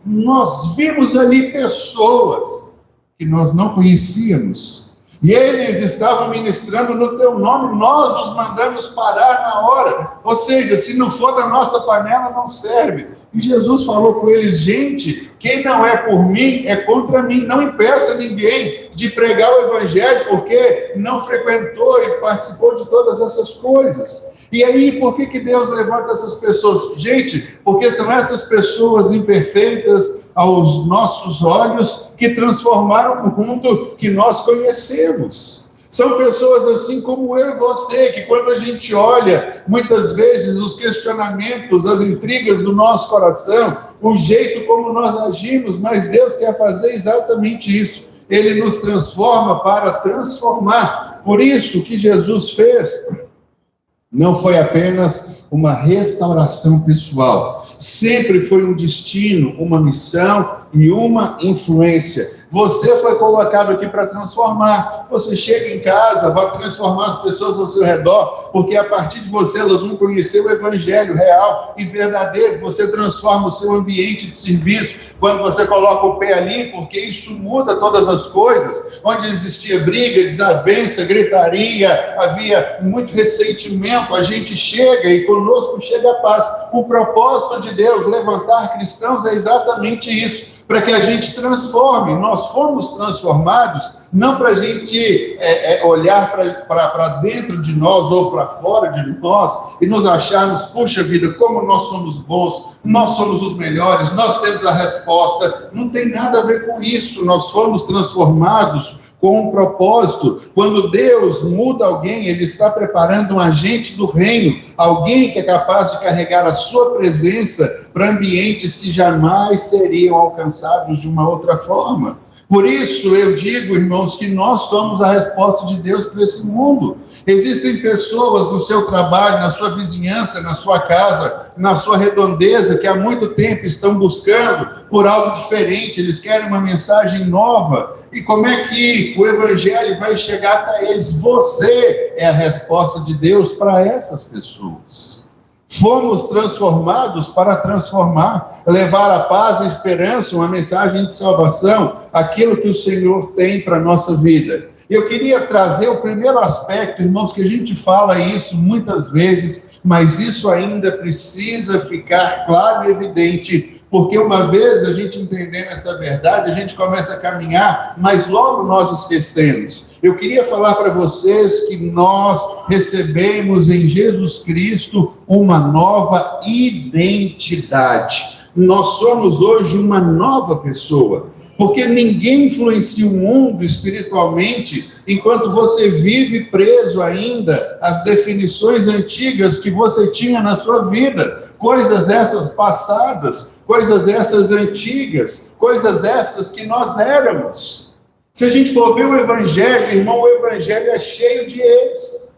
nós vimos ali pessoas que nós não conhecíamos. E eles estavam ministrando no teu nome, nós os mandamos parar na hora. Ou seja, se não for da nossa panela, não serve. E Jesus falou com eles: gente, quem não é por mim, é contra mim. Não impeça ninguém de pregar o evangelho, porque não frequentou e participou de todas essas coisas. E aí, por que Deus levanta essas pessoas? Gente, porque são essas pessoas imperfeitas aos nossos olhos que transformaram o mundo que nós conhecemos. São pessoas assim como eu e você, que quando a gente olha, muitas vezes, os questionamentos, as intrigas do nosso coração, o jeito como nós agimos, mas Deus quer fazer exatamente isso. Ele nos transforma para transformar. Por isso, o que Jesus fez não foi apenas uma restauração pessoal. Sempre foi um destino, uma missão e uma influência. Você foi colocado aqui para transformar. Você chega em casa, vai transformar as pessoas ao seu redor, porque a partir de você elas vão conhecer o evangelho real e verdadeiro. Você transforma o seu ambiente de serviço quando você coloca o pé ali, porque isso muda todas as coisas. Onde existia briga, desavença, gritaria, havia muito ressentimento, a gente chega e conosco chega a paz. O propósito de Deus levantar cristãos é exatamente isso, para que a gente transforme. Nós fomos transformados não para a gente olhar para dentro de nós ou para fora de nós e nos acharmos, puxa vida, como nós somos bons, nós somos os melhores, nós temos a resposta. Não tem nada a ver com isso. Nós fomos transformados com um propósito. Quando Deus muda alguém, Ele está preparando um agente do reino, alguém que é capaz de carregar a sua presença para ambientes que jamais seriam alcançados de uma outra forma. Por isso eu digo, irmãos, que nós somos a resposta de Deus para esse mundo. Existem pessoas no seu trabalho, na sua vizinhança, na sua casa, na sua redondeza, que há muito tempo estão buscando por algo diferente, eles querem uma mensagem nova. E como é que o evangelho vai chegar até eles? Você é a resposta de Deus para essas pessoas. Fomos transformados para transformar, levar a paz, a esperança, uma mensagem de salvação, aquilo que o Senhor tem para a nossa vida. Eu queria trazer o primeiro aspecto, irmãos, que a gente fala isso muitas vezes, mas isso ainda precisa ficar claro e evidente, porque uma vez a gente entendendo essa verdade, a gente começa a caminhar, mas logo nós esquecemos. Eu queria falar para vocês que nós recebemos em Jesus Cristo uma nova identidade. Nós somos hoje uma nova pessoa, porque ninguém influencia o mundo espiritualmente enquanto você vive preso ainda às definições antigas que você tinha na sua vida. Coisas essas passadas, coisas essas antigas, coisas essas que nós éramos. Se a gente for ver o Evangelho, irmão, o Evangelho é cheio de ex.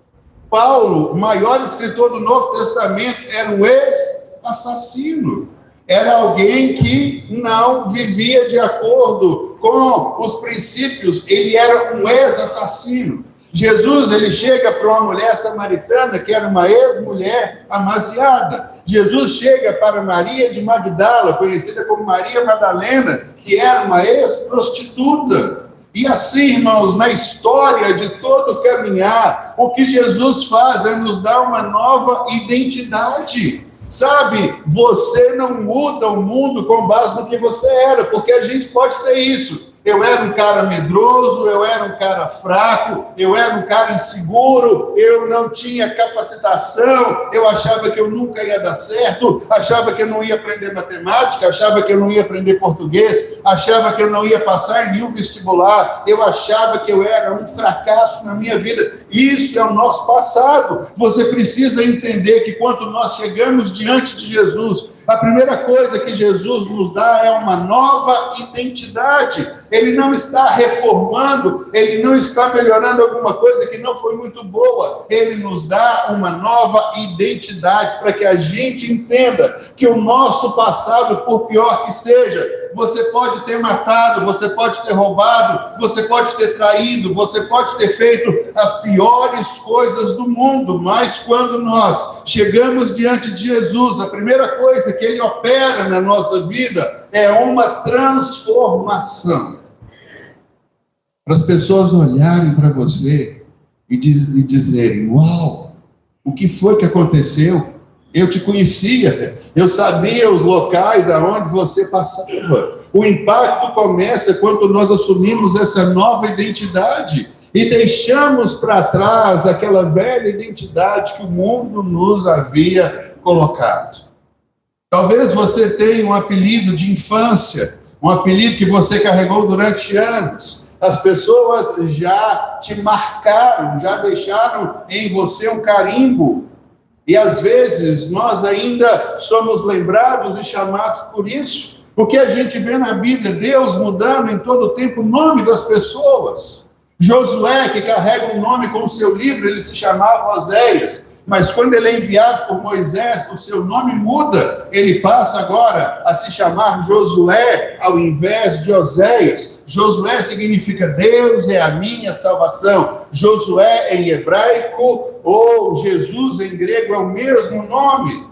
Paulo, o maior escritor do Novo Testamento, era um ex-assassino. Era alguém que não vivia de acordo com os princípios. Ele era um ex-assassino. Jesus, ele chega para uma mulher samaritana, que era uma ex-mulher amaziada. Jesus chega para Maria de Magdala, conhecida como Maria Madalena, que era uma ex-prostituta. E assim, irmãos, na história de todo caminhar, o que Jesus faz é nos dar uma nova identidade. Sabe, você não muda o mundo com base no que você era, porque a gente pode ter isso. Eu era um cara medroso, eu era um cara fraco, eu era um cara inseguro, eu não tinha capacitação, eu achava que eu nunca ia dar certo, achava que eu não ia aprender matemática, achava que eu não ia aprender português, achava que eu não ia passar em nenhum vestibular, eu achava que eu era um fracasso na minha vida. Isso é o nosso passado. Você precisa entender que quando nós chegamos diante de Jesus, a primeira coisa que Jesus nos dá é uma nova identidade. Ele não está reformando, ele não está melhorando alguma coisa que não foi muito boa. Ele nos dá uma nova identidade para que a gente entenda que o nosso passado, por pior que seja, você pode ter matado, você pode ter roubado, você pode ter traído, você pode ter feito as piores coisas do mundo, mas quando nós chegamos diante de Jesus, a primeira coisa que ele opera na nossa vida é uma transformação. Para as pessoas olharem para você e dizerem: uau, o que foi que aconteceu? Eu te conhecia, eu sabia os locais aonde você passava. O impacto começa quando nós assumimos essa nova identidade e deixamos para trás aquela velha identidade que o mundo nos havia colocado. Talvez você tenha um apelido de infância, um apelido que você carregou durante anos. As pessoas já te marcaram, já deixaram em você um carimbo. E às vezes nós ainda somos lembrados e chamados por isso, porque a gente vê na Bíblia Deus mudando em todo o tempo o nome das pessoas. Josué, que carrega um nome com o seu livro, ele se chamava Oséias. mas quando ele é enviado por Moisés, o seu nome muda, ele passa agora a se chamar Josué, ao invés de Oséias. Josué significa Deus é a minha salvação. Josué em hebraico, ou Jesus em grego, é o mesmo nome.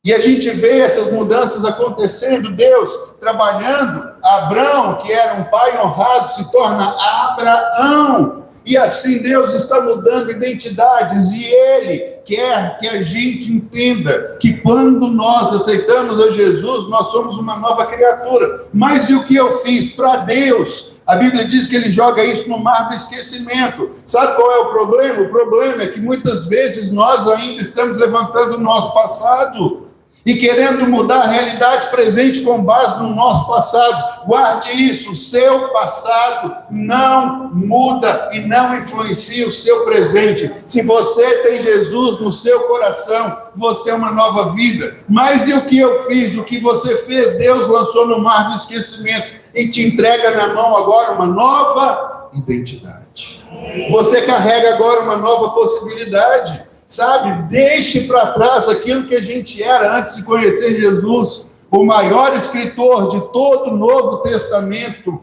E a gente vê essas mudanças acontecendo, Deus trabalhando. Abrão, que era um pai honrado, se torna Abraão. E assim Deus está mudando identidades, e Ele quer que a gente entenda que quando nós aceitamos a Jesus, nós somos uma nova criatura. Mas e o que eu fiz para Deus? A Bíblia diz que Ele joga isso no mar do esquecimento. Sabe qual é o problema? O problema é que muitas vezes nós ainda estamos levantando o nosso passado e querendo mudar a realidade presente com base no nosso passado. Guarde isso, o seu passado não muda e não influencia o seu presente. Se você tem Jesus no seu coração, você é uma nova vida. Mas e o que eu fiz? O que você fez? Deus lançou no mar do esquecimento e te entrega na mão agora uma nova identidade. Você carrega agora uma nova possibilidade. Sabe, deixe para trás aquilo que a gente era antes de conhecer Jesus. O maior escritor de todo o Novo Testamento,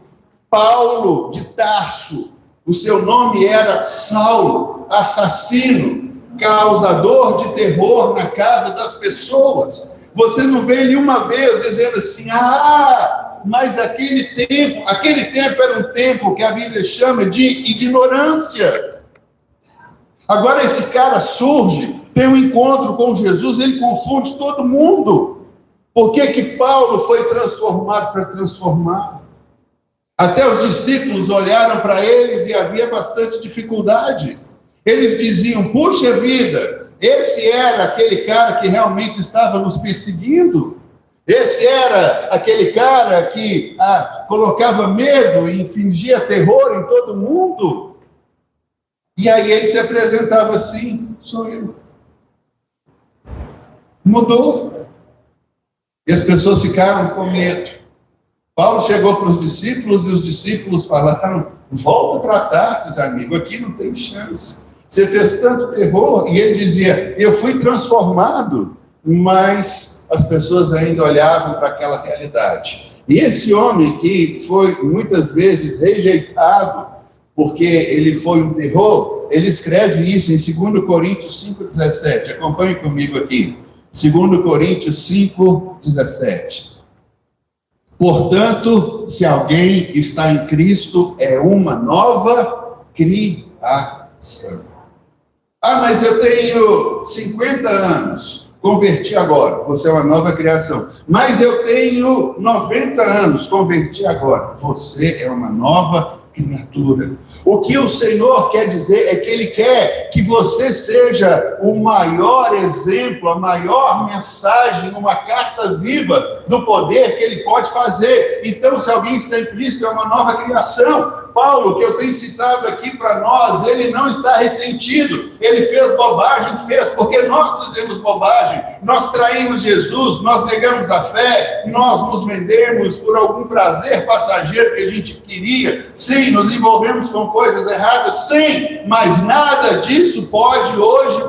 Paulo de Tarso. O seu nome era Saulo, assassino, causador de terror na casa das pessoas. Você não vê nenhuma vez dizendo assim, mas aquele tempo era um tempo que a Bíblia chama de ignorância. Agora esse cara surge, tem um encontro com Jesus, ele confunde todo mundo. Por que que Paulo foi transformado para transformar? Até os discípulos olharam para eles e havia bastante dificuldade. Eles diziam, puxa vida, esse era aquele cara que realmente estava nos perseguindo? Esse era aquele cara que colocava medo e fingia terror em todo mundo? E aí ele se apresentava assim, sou eu. Mudou. E as pessoas ficaram com medo. Paulo chegou para os discípulos e os discípulos falaram, volta a tratar esses amigos, aqui não tem chance. Você fez tanto terror. E ele dizia, eu fui transformado, mas as pessoas ainda olhavam para aquela realidade. E esse homem que foi muitas vezes rejeitado, porque ele foi um terror, ele escreve isso em 2 Coríntios 5,17. Acompanhe comigo aqui. 2 Coríntios 5,17. Portanto, se alguém está em Cristo, é uma nova criação. Mas eu tenho 50 anos, converti agora, você é uma nova criação. Mas eu tenho 90 anos, converti agora, você é uma nova criatura. O que o Senhor quer dizer é que Ele quer que você seja o maior exemplo, a maior mensagem, uma carta viva do poder que Ele pode fazer. Então, se alguém está em Cristo, é uma nova criação. Paulo, que eu tenho citado aqui para nós, ele não está ressentido. Ele fez bobagem, porque nós fizemos bobagem. Nós traímos Jesus, nós negamos a fé, nós nos vendemos por algum prazer passageiro que a gente queria. Sim, nos envolvemos com coisas erradas, sim, mas nada disso pode hoje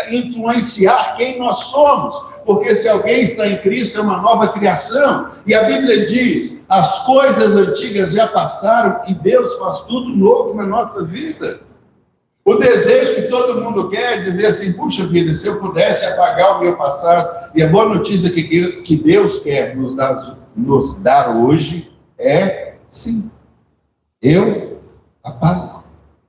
influenciar quem nós somos. Porque se alguém está em Cristo, é uma nova criação. E a Bíblia diz, as coisas antigas já passaram e Deus faz tudo novo na nossa vida. O desejo que todo mundo quer é dizer assim, puxa vida, se eu pudesse apagar o meu passado. E a boa notícia que Deus quer nos dar hoje é sim. Eu apago,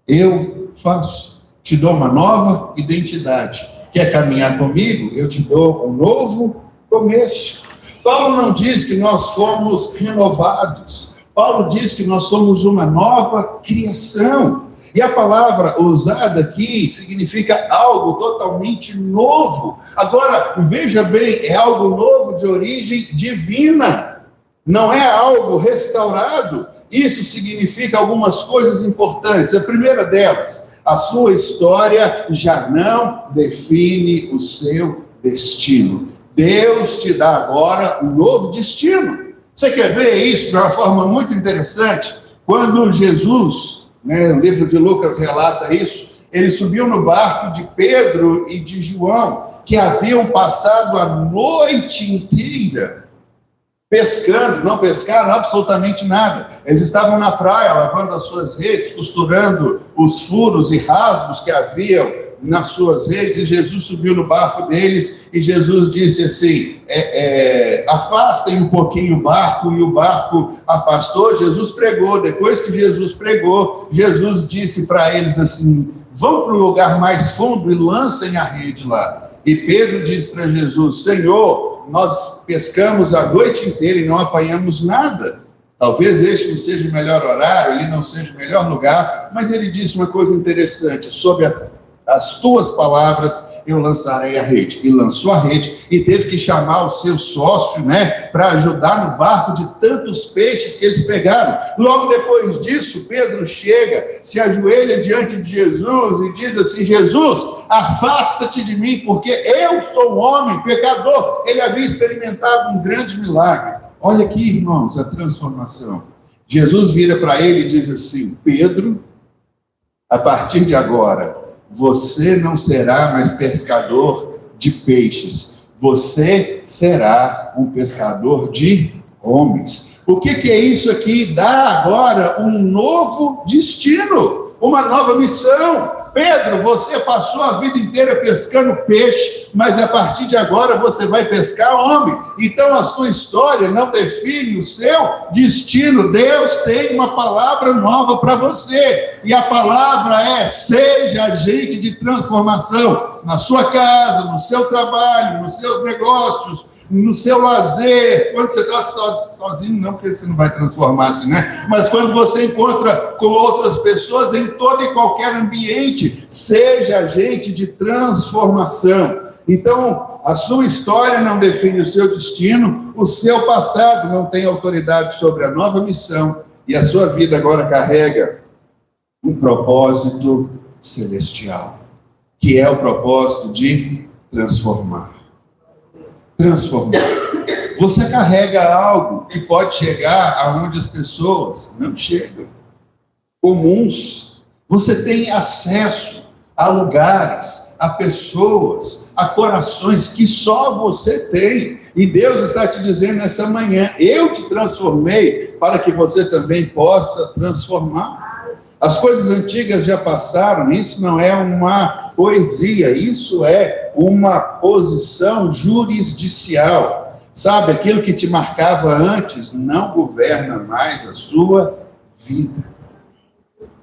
eu faço, te dou uma nova identidade. Quer caminhar comigo? Eu te dou um novo começo. Paulo não diz que nós fomos renovados. Paulo diz que nós somos uma nova criação. E a palavra usada aqui significa algo totalmente novo. Agora, veja bem, é algo novo de origem divina. Não é algo restaurado. Isso significa algumas coisas importantes. A primeira delas, a sua história já não define o seu destino. Deus te dá agora um novo destino. Você quer ver isso de uma forma muito interessante? Quando Jesus, o livro de Lucas relata isso, ele subiu no barco de Pedro e de João, que haviam passado a noite inteira pescando, não pescaram absolutamente nada. Eles estavam na praia lavando as suas redes, costurando os furos e rasgos que haviam nas suas redes, e Jesus subiu no barco deles, e Jesus disse assim, afastem um pouquinho o barco, e o barco afastou. Jesus pregou. Depois que Jesus pregou, Jesus disse para eles assim, vão para o lugar mais fundo e lancem a rede lá. E Pedro disse para Jesus, Senhor, nós pescamos a noite inteira e não apanhamos nada. Talvez este não seja o melhor horário, ele não seja o melhor lugar, mas ele disse uma coisa interessante, sob as tuas palavras eu lançarei a rede. E lançou a rede e teve que chamar o seu sócio, para ajudar no barco de tantos peixes que eles pegaram. Logo depois disso, Pedro chega, se ajoelha diante de Jesus e diz assim, Jesus, afasta-te de mim, porque eu sou um homem pecador. Ele havia experimentado um grande milagre. Olha aqui, irmãos, a transformação. Jesus vira para ele e diz assim, Pedro, a partir de agora, você não será mais pescador de peixes, você será um pescador de homens. O que é isso aqui? Dá agora um novo destino, uma nova missão. Pedro, você passou a vida inteira pescando peixe, mas a partir de agora você vai pescar homem. Então a sua história não define o seu destino. Deus tem uma palavra nova para você. E a palavra é, seja agente de transformação na sua casa, no seu trabalho, nos seus negócios, no seu lazer. Quando você está sozinho, não, porque você não vai transformar assim, Mas quando você encontra com outras pessoas, em todo e qualquer ambiente, seja agente de transformação. Então, a sua história não define o seu destino, o seu passado não tem autoridade sobre a nova missão, e a sua vida agora carrega um propósito celestial, que é o propósito de transformar. Você carrega algo que pode chegar aonde as pessoas não chegam, comuns. Você tem acesso a lugares, a pessoas, a corações que só você tem. E Deus está te dizendo nessa manhã, eu te transformei para que você também possa transformar. As coisas antigas já passaram, isso não é uma poesia, isso é uma posição jurisdicial. Sabe, aquilo que te marcava antes não governa mais a sua vida.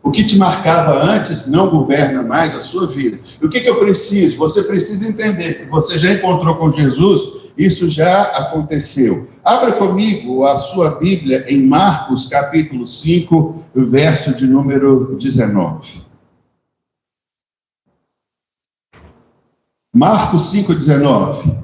O que te marcava antes não governa mais a sua vida. E o que eu preciso? Você precisa entender, se você já encontrou com Jesus, isso já aconteceu. Abra comigo a sua Bíblia em Marcos, capítulo 5, verso de número 19. Marcos 5,19.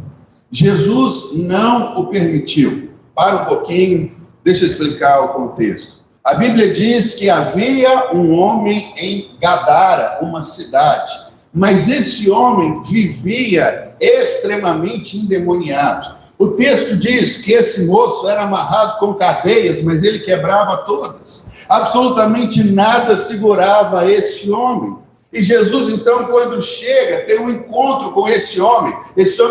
Jesus não o permitiu. Para um pouquinho, deixa eu explicar o contexto. A Bíblia diz que havia um homem em Gadara, uma cidade, mas esse homem vivia extremamente endemoniado. O texto diz que esse moço era amarrado com cadeias, mas ele quebrava todas. Absolutamente nada segurava esse homem. E Jesus, então, quando chega, tem um encontro com esse homem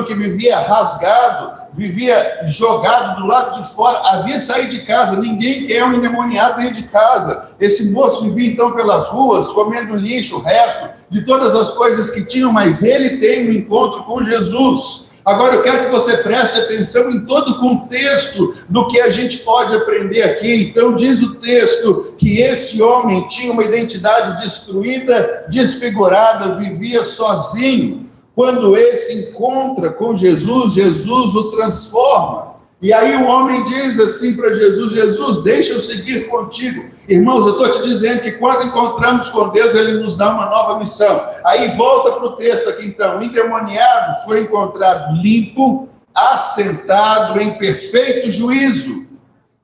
que vivia rasgado, vivia jogado do lado de fora, havia saído de casa. Ninguém quer um endemoniado dentro de casa. Esse moço vivia, então, pelas ruas, comendo lixo, o resto de todas as coisas que tinham, mas ele tem um encontro com Jesus. Agora eu quero que você preste atenção em todo o contexto do que a gente pode aprender aqui. Então diz o texto que esse homem tinha uma identidade destruída, desfigurada, vivia sozinho. Quando esse encontra com Jesus, Jesus o transforma. E aí o homem diz assim para Jesus, Jesus, deixa eu seguir contigo. Irmãos, eu estou te dizendo que quando encontramos com Deus, Ele nos dá uma nova missão. Aí volta para o texto aqui então. O endemoniado foi encontrado limpo, assentado em perfeito juízo.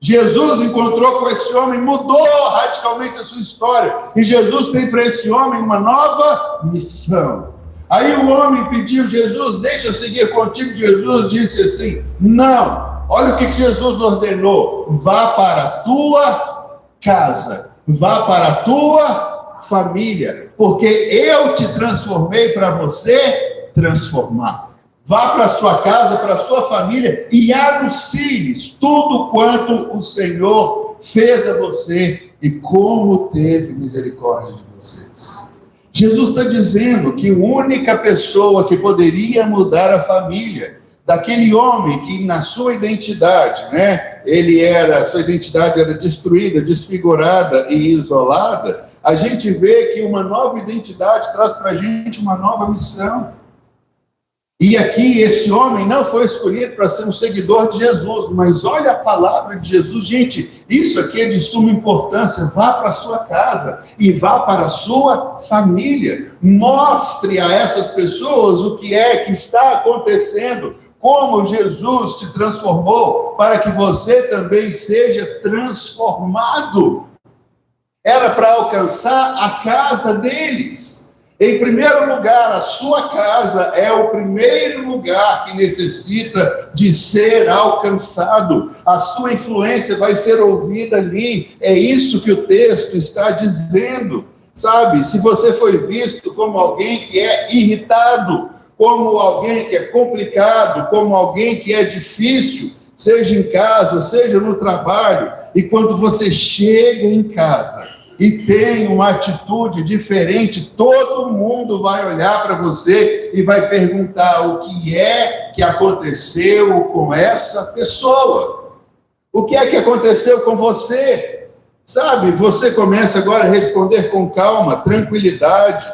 Jesus encontrou com esse homem, mudou radicalmente a sua história. E Jesus tem para esse homem uma nova missão. Aí o homem pediu, Jesus, deixa eu seguir contigo. Jesus disse assim, não. Olha o que Jesus ordenou, vá para a tua casa, vá para a tua família, porque eu te transformei para você transformar. Vá para a sua casa, para a sua família e anuncie tudo quanto o Senhor fez a você e como teve misericórdia de vocês. Jesus está dizendo que a única pessoa que poderia mudar a família daquele homem que na sua identidade, sua identidade era destruída, desfigurada e isolada, a gente vê que uma nova identidade traz para a gente uma nova missão. E aqui esse homem não foi escolhido para ser um seguidor de Jesus, mas olha a palavra de Jesus, gente, isso aqui é de suma importância. Vá para a sua casa e vá para a sua família. Mostre a essas pessoas o que é que está acontecendo, como Jesus te transformou, para que você também seja transformado. Era para alcançar a casa deles. Em primeiro lugar, a sua casa é o primeiro lugar que necessita de ser alcançado. A sua influência vai ser ouvida ali. É isso que o texto está dizendo. Sabe, se você foi visto como alguém que é irritado, como alguém que é complicado, como alguém que é difícil, seja em casa, seja no trabalho, e quando você chega em casa e tem uma atitude diferente, todo mundo vai olhar para você e vai perguntar o que é que aconteceu com essa pessoa. O que é que aconteceu com você? Sabe, você começa agora a responder com calma, tranquilidade,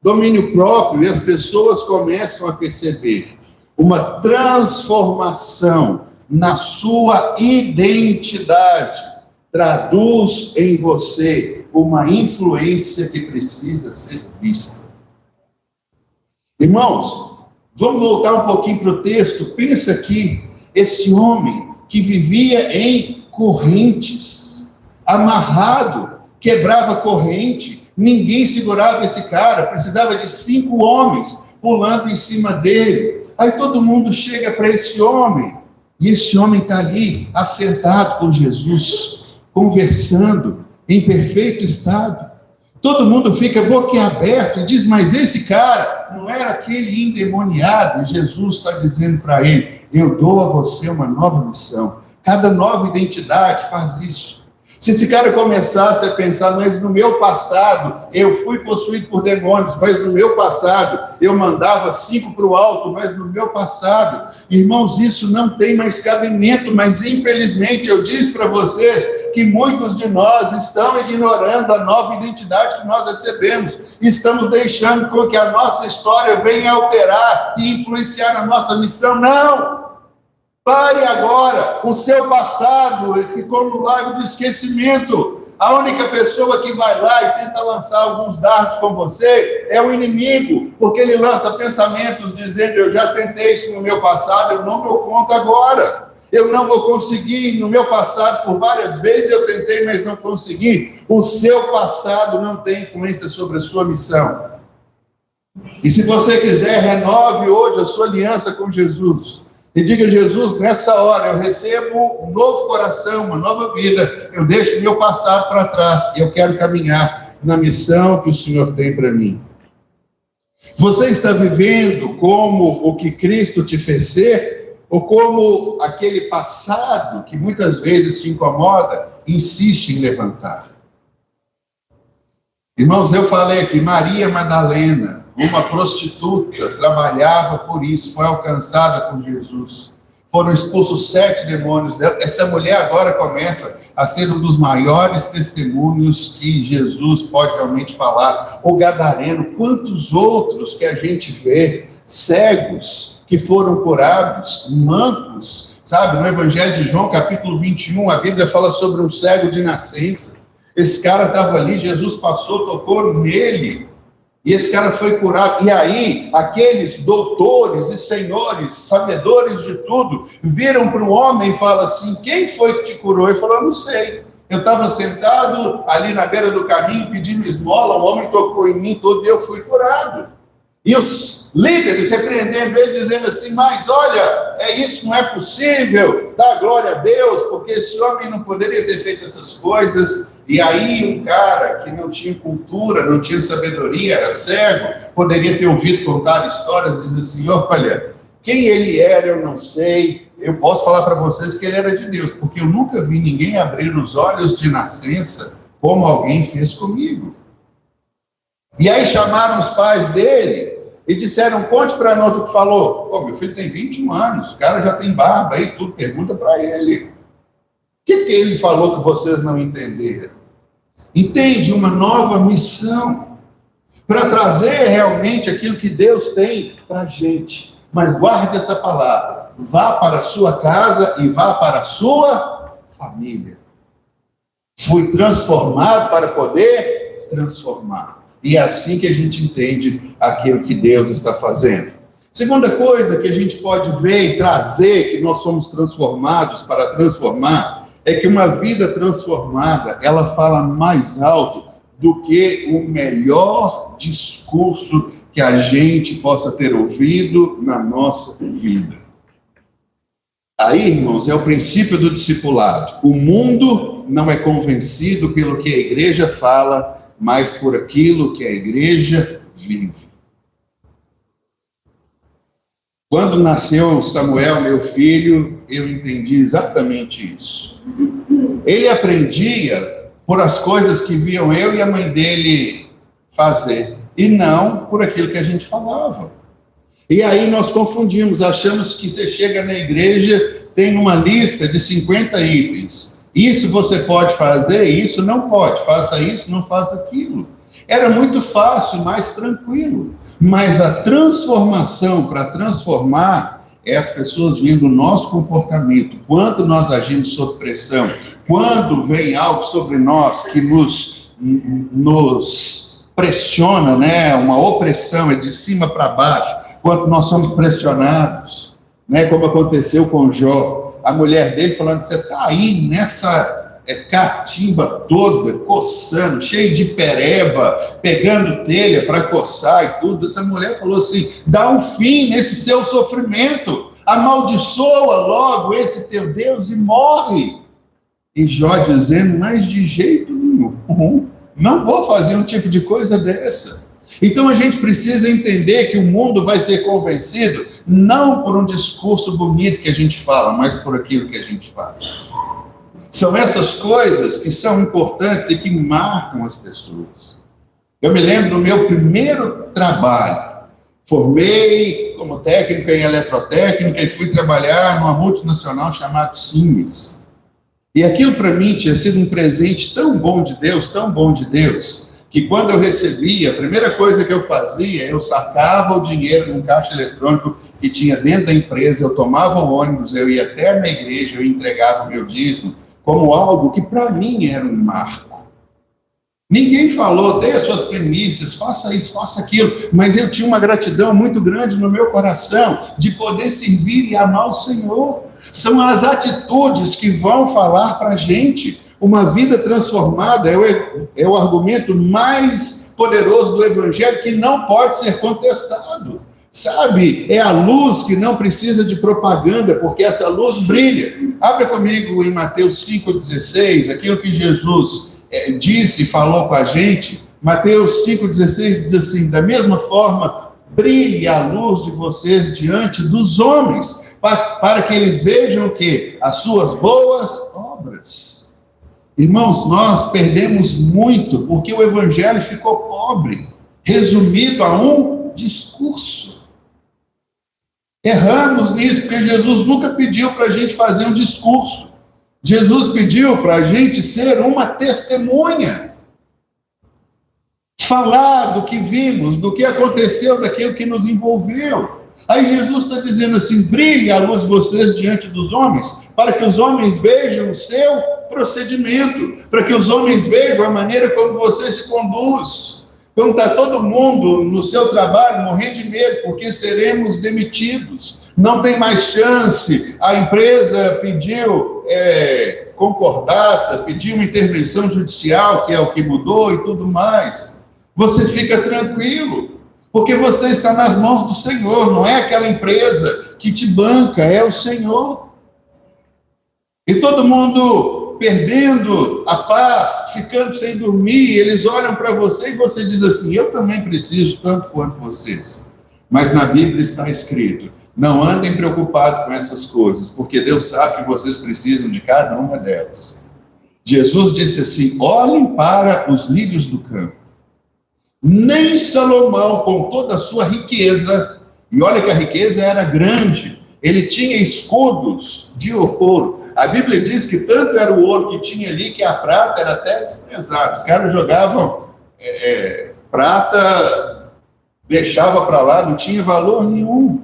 domínio próprio, e as pessoas começam a perceber uma transformação na sua identidade. Traduz em você uma influência que precisa ser vista. Irmãos, vamos voltar um pouquinho para o texto. Pensa aqui, esse homem que vivia em correntes, amarrado, quebrava corrente, ninguém segurava esse cara, precisava de 5 homens pulando em cima dele. Aí todo mundo chega para esse homem, e esse homem está ali, assentado com Jesus, conversando, em perfeito estado. Todo mundo fica boquiaberto e diz, mas esse cara não era aquele endemoniado? E Jesus está dizendo para ele, eu dou a você uma nova missão. Cada nova identidade faz isso. Se esse cara começasse a pensar, mas no meu passado eu fui possuído por demônios, mas no meu passado eu mandava 5 para o alto, mas no meu passado, irmãos, isso não tem mais cabimento, mas infelizmente eu disse para vocês que muitos de nós estão ignorando a nova identidade que nós recebemos, estamos deixando com que a nossa história venha alterar e influenciar a nossa missão. Não! Pare agora, o seu passado ficou no lago do esquecimento. A única pessoa que vai lá e tenta lançar alguns dardos com você é o inimigo, porque ele lança pensamentos dizendo, eu já tentei isso no meu passado, eu não dou conta agora. Eu não vou conseguir, no meu passado, por várias vezes eu tentei, mas não consegui. O seu passado não tem influência sobre a sua missão. E se você quiser, renove hoje a sua aliança com Jesus. E diga, Jesus, nessa hora eu recebo um novo coração, uma nova vida, eu deixo meu passado para trás e eu quero caminhar na missão que o Senhor tem para mim. Você está vivendo como o que Cristo te fez ser, ou como aquele passado que muitas vezes te incomoda, insiste em levantar? Irmãos, eu falei que Maria Madalena, uma prostituta, trabalhava por isso, foi alcançada por Jesus. Foram expulsos 7 demônios dela. Essa mulher agora começa a ser um dos maiores testemunhos que Jesus pode realmente falar. O gadareno, quantos outros que a gente vê, cegos que foram curados, mancos, sabe? No Evangelho de João, capítulo 21, a Bíblia fala sobre um cego de nascença. Esse cara estava ali, Jesus passou, tocou nele, e esse cara foi curado. E aí, aqueles doutores e senhores, sabedores de tudo, viram para o homem e falam assim, quem foi que te curou? Ele falou, não sei. Eu estava sentado ali na beira do caminho, pedindo esmola, um homem tocou em mim todo e eu fui curado. E os líderes repreendendo ele, dizendo assim, mas olha, isso não é possível, dá glória a Deus, porque esse homem não poderia ter feito essas coisas. E aí um cara que não tinha cultura, não tinha sabedoria, era cego, poderia ter ouvido contar histórias, diz assim, olha, quem ele era eu não sei, eu posso falar para vocês que ele era de Deus, porque eu nunca vi ninguém abrir os olhos de nascença como alguém fez comigo. E aí chamaram os pais dele e disseram, conte para nós o que falou. Pô, meu filho tem 21 anos, o cara já tem barba aí, tudo, pergunta para ele. O que ele falou que vocês não entenderam? Entende? Uma nova missão para trazer realmente aquilo que Deus tem para a gente. Mas guarde essa palavra, vá para a sua casa e vá para a sua família. Fui transformado para poder transformar. E é assim que a gente entende aquilo que Deus está fazendo. Segunda coisa que a gente pode ver e trazer, que nós somos transformados para transformar, é que uma vida transformada, ela fala mais alto do que o melhor discurso que a gente possa ter ouvido na nossa vida. Aí, irmãos, é o princípio do discipulado. O mundo não é convencido pelo que a igreja fala, mas por aquilo que a igreja vive. Quando nasceu Samuel, meu filho, eu entendi exatamente isso. Ele aprendia por as coisas que viam eu e a mãe dele fazer, e não por aquilo que a gente falava. E aí nós confundimos, achamos que você chega na igreja, tem uma lista de 50 itens. Isso você pode fazer, isso não pode. Faça isso, não faça aquilo. Era muito fácil, mais tranquilo. Mas a transformação, para transformar, é as pessoas vendo o nosso comportamento. Quando nós agimos sob pressão, quando vem algo sobre nós que nos pressiona, né? Uma opressão, é de cima para baixo. Quando nós somos pressionados, né? Como aconteceu com Jó. A mulher dele falando, você está aí nessa catimba toda, coçando, cheio de pereba, pegando telha para coçar e tudo. Essa mulher falou assim, dá um fim nesse seu sofrimento, amaldiçoa logo esse teu Deus e morre. E Jó dizendo, mas de jeito nenhum, não vou fazer um tipo de coisa dessa. Então a gente precisa entender que o mundo vai ser convencido não por um discurso bonito que a gente fala, mas por aquilo que a gente faz. São essas coisas que são importantes e que marcam as pessoas. Eu me lembro do meu primeiro trabalho. Formei como técnico em eletrotécnica e fui trabalhar numa multinacional chamada Siemens. E aquilo para mim tinha sido um presente tão bom de Deus, que quando eu recebia, a primeira coisa que eu fazia, eu sacava o dinheiro num caixa eletrônico que tinha dentro da empresa, eu tomava o ônibus, eu ia até na igreja, eu entregava o meu dízimo, como algo que para mim era um marco. Ninguém falou, dê as suas primícias, faça isso, faça aquilo, mas eu tinha uma gratidão muito grande no meu coração de poder servir e amar o Senhor. São as atitudes que vão falar para a gente. Uma vida transformada é o argumento mais poderoso do Evangelho que não pode ser contestado. Sabe, é a luz que não precisa de propaganda, porque essa luz brilha. Abra comigo em Mateus 5,16, aquilo que Jesus disse e falou com a gente. Mateus 5,16 diz assim, da mesma forma, brilhe a luz de vocês diante dos homens, para que eles vejam o quê? As suas boas obras. Irmãos, nós perdemos muito porque o Evangelho ficou pobre, resumido a um discurso. Erramos nisso, porque Jesus nunca pediu para a gente fazer um discurso. Jesus pediu para a gente ser uma testemunha. Falar do que vimos, do que aconteceu, daquilo que nos envolveu. Aí Jesus está dizendo assim, brilhe a luz de vocês diante dos homens, para que os homens vejam o seu procedimento, para que os homens vejam a maneira como você se conduz. Quando está todo mundo no seu trabalho morrendo de medo, porque seremos demitidos, não tem mais chance, a empresa pediu concordata, pediu uma intervenção judicial, que é o que mudou e tudo mais. Você fica tranquilo, Porque você está nas mãos do Senhor, não é aquela empresa que te banca, é o Senhor. E todo mundo perdendo a paz, ficando sem dormir, eles olham para você e você diz assim: eu também preciso tanto quanto vocês. Mas na Bíblia está escrito: não andem preocupados com essas coisas, porque Deus sabe que vocês precisam de cada uma delas. Jesus disse assim: olhem para os lírios do campo. Nem Salomão, com toda a sua riqueza, e olha que a riqueza era grande, ele tinha escudos de ouro. A Bíblia diz que tanto era o ouro que tinha ali, que a prata era até desprezada. Os caras jogavam prata, deixava para lá, não tinha valor nenhum.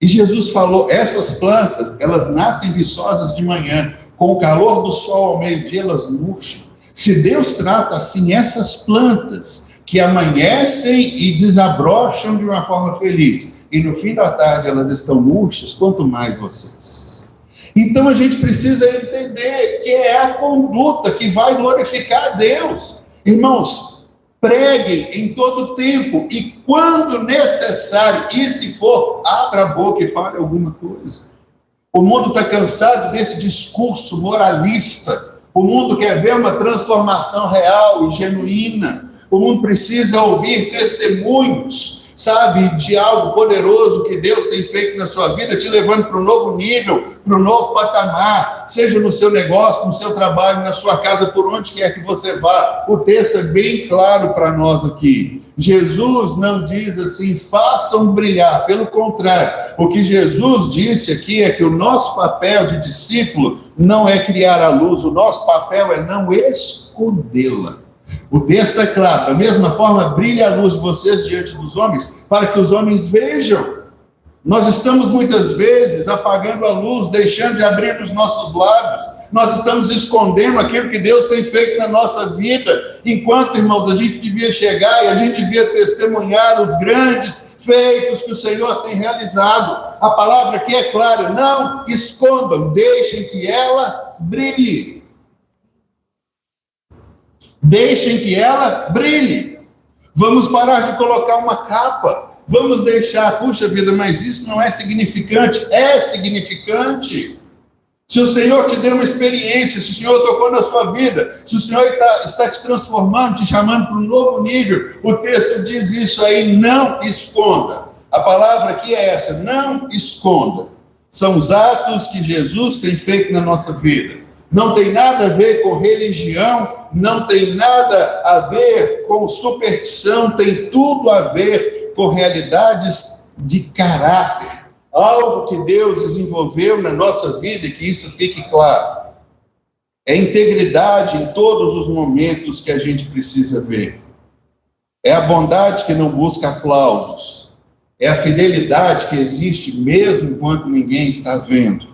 E Jesus falou: essas plantas, elas nascem viçosas de manhã, com o calor do sol ao meio-dia elas murcham. Se Deus trata assim essas plantas, que amanhecem e desabrocham de uma forma feliz, e no fim da tarde elas estão murchas, quanto mais vocês. Então a gente precisa entender que é a conduta que vai glorificar a Deus. Irmãos, preguem em todo tempo, e quando necessário, e se for, abra a boca e fale alguma coisa. O mundo está cansado desse discurso moralista. O mundo quer ver uma transformação real e genuína. O mundo precisa ouvir testemunhos, sabe, de algo poderoso que Deus tem feito na sua vida, te levando para um novo nível, para um novo patamar, seja no seu negócio, no seu trabalho, na sua casa, por onde quer que você vá. O texto é bem claro para nós aqui. Jesus não diz assim: façam brilhar. Pelo contrário, o que Jesus disse aqui é que o nosso papel de discípulo não é criar a luz, o nosso papel é não escondê-la. O texto é claro: da mesma forma, brilha a luz de vocês diante dos homens, para que os homens vejam. Nós estamos muitas vezes apagando a luz, deixando de abrir os nossos lábios. Nós estamos escondendo aquilo que Deus tem feito na nossa vida, enquanto, irmãos, a gente devia chegar e a gente devia testemunhar os grandes feitos que o Senhor tem realizado. A palavra aqui é clara: não escondam, deixem que ela brilhe. Deixem que ela brilhe. Vamos parar de colocar uma capa. Vamos deixar, puxa vida, mas isso não é significante. É significante. Se o Senhor te deu uma experiência, se o Senhor tocou na sua vida, se o Senhor está te transformando, te chamando para um novo nível, o texto diz isso aí: não esconda. A palavra aqui é essa: não esconda. São os atos que Jesus tem feito na nossa vida. Não tem nada a ver com religião, não tem nada a ver com superstição, tem tudo a ver com realidades de caráter. Algo que Deus desenvolveu na nossa vida, e que isso fique claro. É integridade em todos os momentos que a gente precisa ver. É a bondade que não busca aplausos. É a fidelidade que existe mesmo quando ninguém está vendo.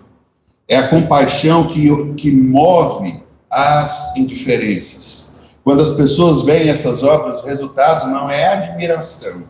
É a compaixão que move as indiferenças. Quando as pessoas veem essas obras, o resultado não é admiração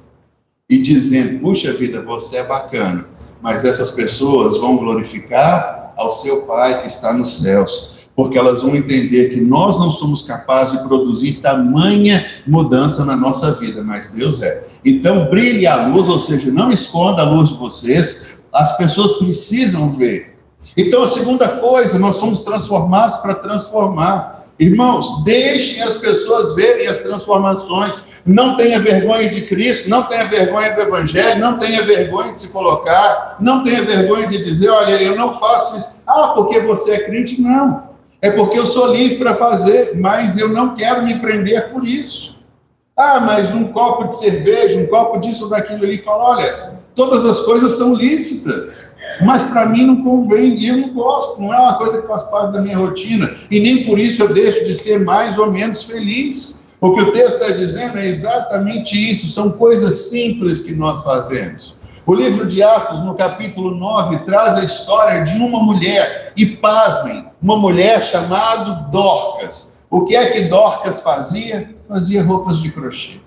e dizendo: puxa vida, você é bacana. Mas essas pessoas vão glorificar ao seu Pai que está nos céus, porque elas vão entender que nós não somos capazes de produzir tamanha mudança na nossa vida, mas Deus é. Então brilhe a luz, ou seja, não esconda a luz de vocês, as pessoas precisam ver. Então a segunda coisa, nós somos transformados para transformar. Irmãos, deixem as pessoas verem as transformações. Não tenha vergonha de Cristo, não tenha vergonha do Evangelho, não tenha vergonha de se colocar, não tenha vergonha de dizer: olha, eu não faço isso. Ah, porque você é crente? Não. É porque eu sou livre para fazer, mas eu não quero me prender por isso. Ah, mas um copo de cerveja, um copo disso ou daquilo ali, fala: olha, todas as coisas são lícitas, mas para mim não convém, e eu não gosto, não é uma coisa que faz parte da minha rotina, e nem por isso eu deixo de ser mais ou menos feliz. O que o texto está dizendo é exatamente isso, são coisas simples que nós fazemos. O livro de Atos, no capítulo 9, traz a história de uma mulher, e pasmem, uma mulher chamada Dorcas. O que é que Dorcas fazia? Fazia roupas de crochê.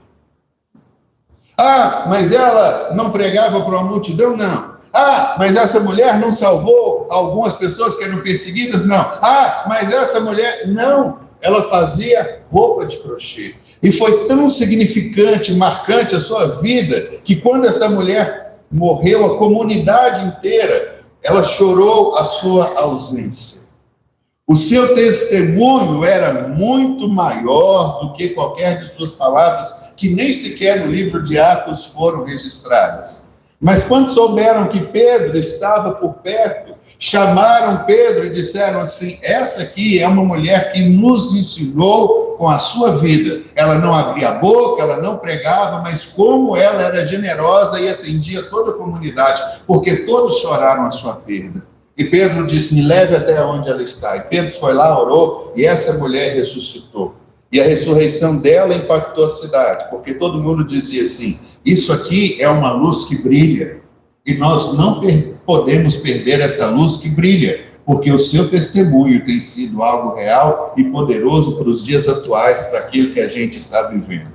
Ah, mas ela não pregava para uma multidão? Não. Ah, mas essa mulher não salvou algumas pessoas que eram perseguidas? Não. Ah, mas essa mulher... Não. Ela fazia roupa de crochê. E foi tão significante, marcante a sua vida, que quando essa mulher morreu, a comunidade inteira, ela chorou a sua ausência. O seu testemunho era muito maior do que qualquer de suas palavras, que nem sequer no livro de Atos foram registradas. Mas quando souberam que Pedro estava por perto, chamaram Pedro e disseram assim: essa aqui é uma mulher que nos ensinou com a sua vida. Ela não abria a boca, ela não pregava, mas como ela era generosa e atendia toda a comunidade, porque todos choraram a sua perda. E Pedro disse: me leve até onde ela está. E Pedro foi lá, orou, e essa mulher ressuscitou. E a ressurreição dela impactou a cidade, porque todo mundo dizia assim: isso aqui é uma luz que brilha, e nós não podemos perder essa luz que brilha, porque o seu testemunho tem sido algo real e poderoso para os dias atuais, para aquilo que a gente está vivendo.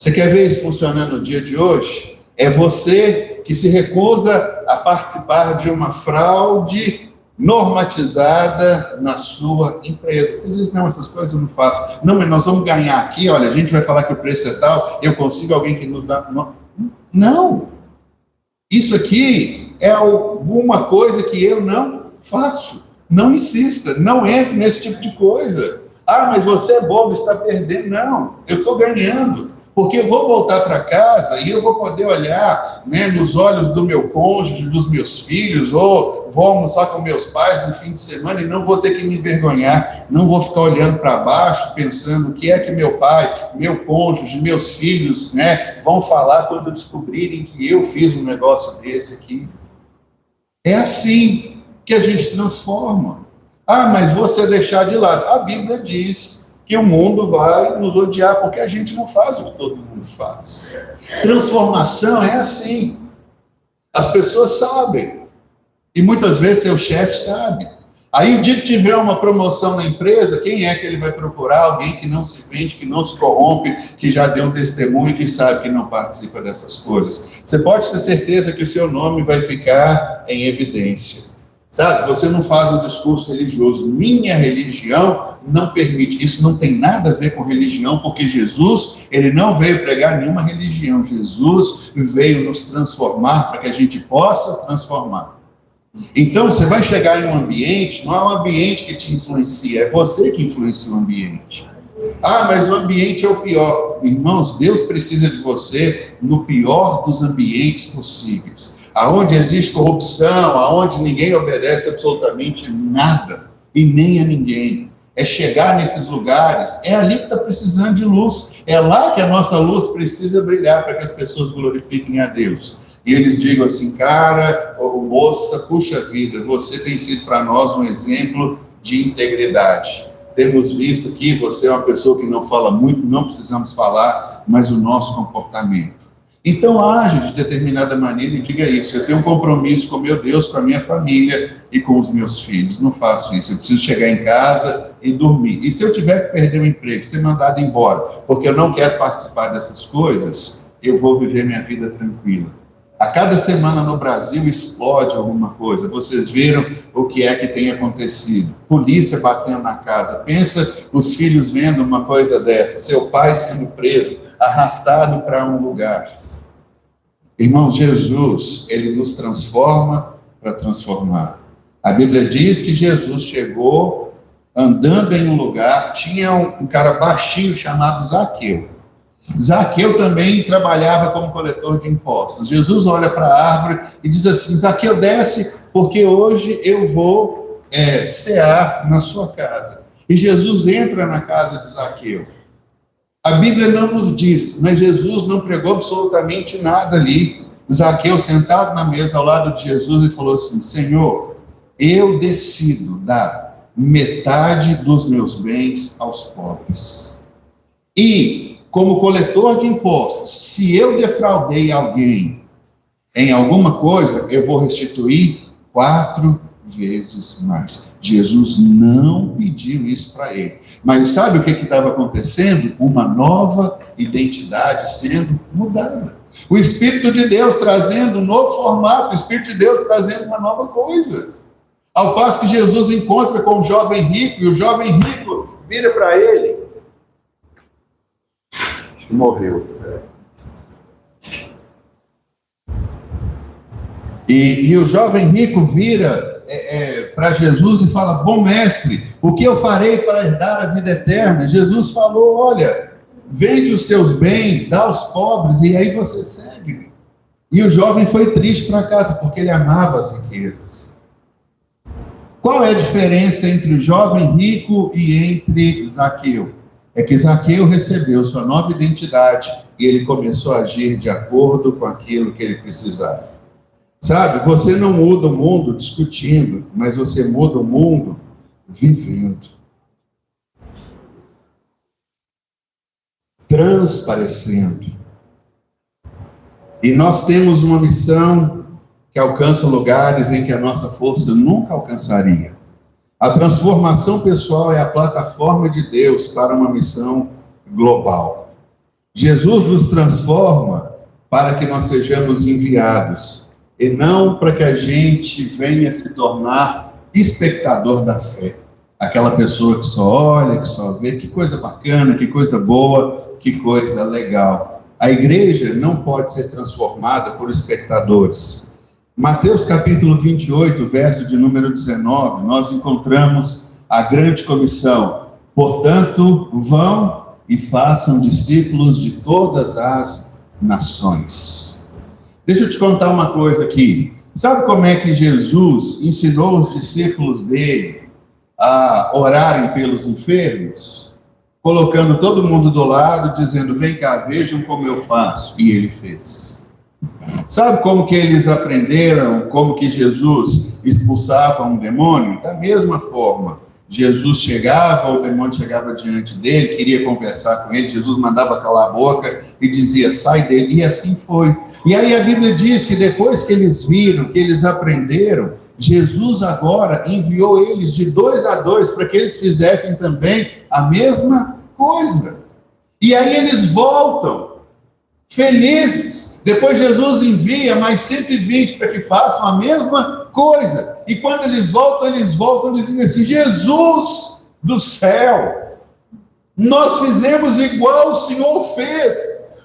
Você quer ver isso funcionando no dia de hoje? É você que se recusa a participar de uma fraude normatizada na sua empresa. Você diz: não, essas coisas eu não faço. Não, mas nós vamos ganhar aqui, olha, a gente vai falar que o preço é tal, eu consigo alguém que nos dá... Não! Isso aqui é alguma coisa que eu não faço. Não insista, não entre nesse tipo de coisa. Ah, mas você é bobo, está perdendo. Não, eu estou ganhando. Porque eu vou voltar para casa e eu vou poder olhar, né, nos olhos do meu cônjuge, dos meus filhos, ou vou almoçar com meus pais no fim de semana e não vou ter que me envergonhar, não vou ficar olhando para baixo, pensando o que é que meu pai, meu cônjuge, meus filhos, né, vão falar quando descobrirem que eu fiz um negócio desse aqui. É assim que a gente transforma. Ah, mas você deixar de lado. A Bíblia diz que o mundo vai nos odiar, porque a gente não faz o que todo mundo faz. Transformação é assim. As pessoas sabem. E muitas vezes seu chefe sabe. Aí o dia que tiver uma promoção na empresa, quem é que ele vai procurar? Alguém que não se vende, que não se corrompe, que já deu um testemunho, que sabe que não participa dessas coisas. Você pode ter certeza que o seu nome vai ficar em evidência. Sabe, você não faz um discurso religioso. Minha religião não permite. Isso não tem nada a ver com religião, porque Jesus, ele não veio pregar nenhuma religião. Jesus veio nos transformar para que a gente possa transformar. Então, você vai chegar em um ambiente, não é um ambiente que te influencia, é você que influencia o ambiente. Ah, mas o ambiente é o pior. Irmãos, Deus precisa de você no pior dos ambientes possíveis. Aonde existe corrupção, aonde ninguém obedece absolutamente nada, e nem a ninguém. É chegar nesses lugares, é ali que está precisando de luz, é lá que a nossa luz precisa brilhar para que as pessoas glorifiquem a Deus. E eles digam assim: cara, ou moça, puxa vida, você tem sido para nós um exemplo de integridade. Temos visto que você é uma pessoa que não fala muito, não precisamos falar, mas o nosso comportamento. Então, age de determinada maneira e diga isso: eu tenho um compromisso com meu Deus, com a minha família e com os meus filhos. Não faço isso, eu preciso chegar em casa e dormir. E se eu tiver que perder o emprego, ser mandado embora, porque eu não quero participar dessas coisas, eu vou viver minha vida tranquila. A cada semana no Brasil explode alguma coisa. Vocês viram o que é que tem acontecido? Polícia batendo na casa. Pensa os filhos vendo uma coisa dessa. Seu pai sendo preso, arrastado para um lugar. Irmãos, Jesus, ele nos transforma para transformar. A Bíblia diz que Jesus chegou andando em um lugar, tinha um cara baixinho chamado Zaqueu. Zaqueu também trabalhava como coletor de impostos. Jesus olha para a árvore e diz assim: Zaqueu, desce, porque hoje eu vou cear na sua casa. E Jesus entra na casa de Zaqueu. A Bíblia não nos diz, mas Jesus não pregou absolutamente nada ali. Zaqueu sentado na mesa ao lado de Jesus e falou assim: Senhor, eu decido dar metade dos meus bens aos pobres. E como coletor de impostos, se eu defraudei alguém em alguma coisa, eu vou restituir 4 vezes mais. Jesus não pediu isso para ele. Mas sabe o que estava acontecendo? Uma nova identidade sendo mudada. O Espírito de Deus trazendo um novo formato, o Espírito de Deus trazendo uma nova coisa. Ao passo que Jesus encontra com o jovem rico, e o jovem rico vira para ele morreu. E o jovem rico vira para Jesus e fala: bom mestre, o que eu farei para herdar a vida eterna? Jesus falou: olha, vende os seus bens, dá aos pobres e aí você segue. E o jovem foi triste para casa porque ele amava as riquezas. Qual é a diferença entre o jovem rico e entre Zaqueu? É que Zaqueu recebeu sua nova identidade e ele começou a agir de acordo com aquilo que ele precisava. Sabe, você não muda o mundo discutindo, mas você muda o mundo vivendo. Transparecendo. E nós temos uma missão que alcança lugares em que a nossa força nunca alcançaria. A transformação pessoal é a plataforma de Deus para uma missão global. Jesus nos transforma para que nós sejamos enviados, e não para que a gente venha se tornar espectador da fé. Aquela pessoa que só olha, que só vê, que coisa bacana, que coisa boa, que coisa legal. A igreja não pode ser transformada por espectadores. Mateus capítulo 28, verso de número 19, nós encontramos a grande comissão. Portanto, vão e façam discípulos de todas as nações. Deixa eu te contar uma coisa aqui. Sabe como é que Jesus ensinou os discípulos dele a orarem pelos enfermos? Colocando todo mundo do lado, dizendo: vem cá, vejam como eu faço. E ele fez. Sabe como que eles aprenderam, como que Jesus expulsava um demônio? Da mesma forma. Jesus chegava, o demônio chegava diante dele, queria conversar com ele, Jesus mandava calar a boca e dizia: sai dele, e assim foi. E aí a Bíblia diz que depois que eles viram, que eles aprenderam, Jesus agora enviou eles de 2 a 2 para que eles fizessem também a mesma coisa. E aí eles voltam, felizes. Depois Jesus envia mais 120 para que façam a mesma coisa. E quando eles voltam dizendo assim: Jesus do céu, nós fizemos igual o Senhor fez.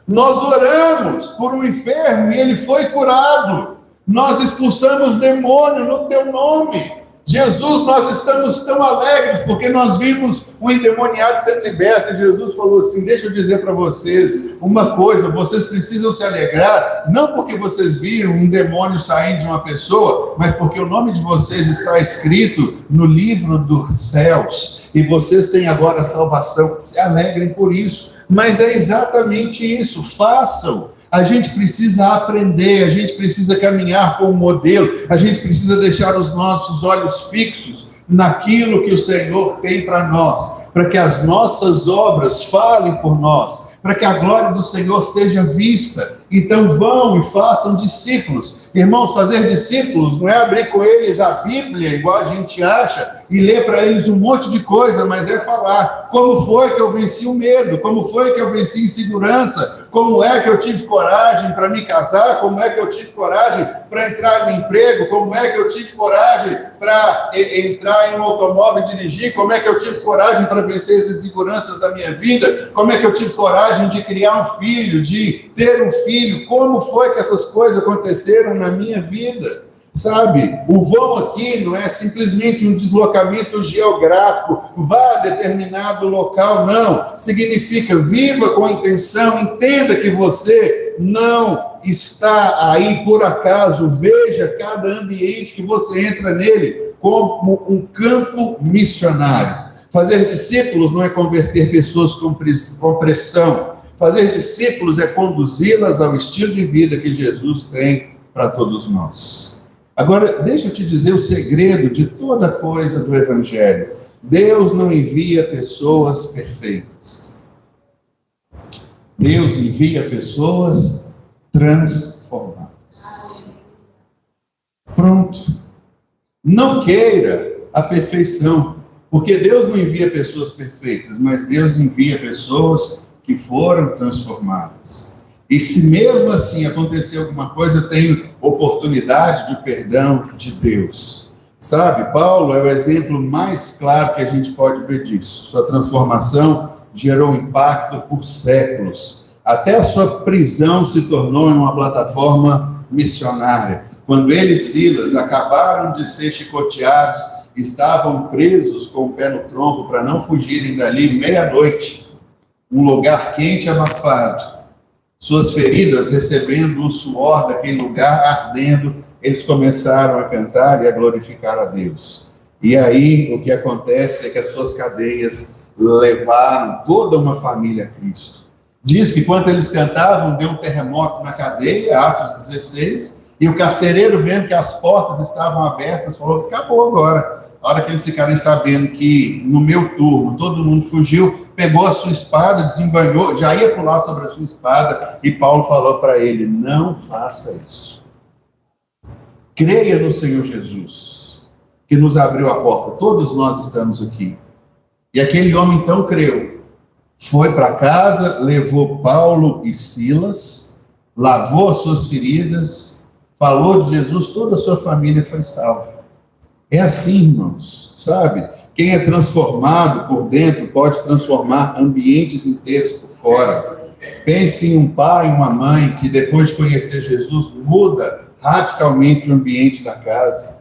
Nós oramos por um enfermo e ele foi curado. Nós expulsamos demônio no teu nome. Jesus, nós estamos tão alegres porque nós vimos um endemoniado ser liberto. E Jesus falou assim: deixa eu dizer para vocês uma coisa, vocês precisam se alegrar, não porque vocês viram um demônio saindo de uma pessoa, mas porque o nome de vocês está escrito no livro dos céus, e vocês têm agora a salvação. Se alegrem por isso. Mas é exatamente isso, façam. A gente precisa aprender, a gente precisa caminhar com o modelo, a gente precisa deixar os nossos olhos fixos naquilo que o Senhor tem para nós, para que as nossas obras falem por nós, para que a glória do Senhor seja vista. Então vão e façam discípulos. Irmãos, fazer discípulos não é abrir com eles a Bíblia, igual a gente acha, e ler para eles um monte de coisa, mas é falar: como foi que eu venci o medo, como foi que eu venci a insegurança, como é que eu tive coragem para me casar, como é que eu tive coragem para entrar no emprego, como é que eu tive coragem para entrar em um automóvel e dirigir, como é que eu tive coragem para vencer as inseguranças da minha vida, como é que eu tive coragem de criar um filho, de ter um filho, como foi que essas coisas aconteceram na minha vida. Sabe, o vão aqui não é simplesmente um deslocamento geográfico, vá a determinado local, não. Significa: viva com intenção, entenda que você não está aí por acaso, veja cada ambiente que você entra nele como um campo missionário. Fazer discípulos não é converter pessoas com pressão. Fazer discípulos é conduzi-las ao estilo de vida que Jesus tem para todos nós. Agora, deixa eu te dizer o segredo de toda coisa do Evangelho. Deus não envia pessoas perfeitas. Deus envia pessoas transformadas. Pronto. Não queira a perfeição, porque Deus não envia pessoas perfeitas, mas Deus envia pessoas que foram transformadas. E se mesmo assim acontecer alguma coisa, eu tenho oportunidade de perdão de Deus. Sabe, Paulo é o exemplo mais claro que a gente pode ver disso. Sua transformação gerou impacto por séculos. Até a sua prisão se tornou uma plataforma missionária. Quando ele e Silas acabaram de ser chicoteados, estavam presos com o pé no tronco para não fugirem dali meia-noite, um lugar quente e abafado, suas feridas recebendo o suor daquele lugar ardendo, eles começaram a cantar e a glorificar a Deus. E aí o que acontece é que as suas cadeias levaram toda uma família a Cristo. Diz que quando eles cantavam, deu um terremoto na cadeia, Atos 16, e o carcereiro, vendo que as portas estavam abertas, falou: acabou agora. A hora que eles ficarem sabendo que no meu turno todo mundo fugiu, pegou a sua espada, desembanhou, já ia pular sobre a sua espada, e Paulo falou para ele: não faça isso. Creia no Senhor Jesus, que nos abriu a porta. Todos nós estamos aqui. E aquele homem então creu. Foi para casa, levou Paulo e Silas, lavou as suas feridas, falou de Jesus, toda a sua família foi salva. É assim, irmãos, sabe? Quem é transformado por dentro pode transformar ambientes inteiros por fora. Pense em um pai e uma mãe que depois de conhecer Jesus muda radicalmente o ambiente da casa.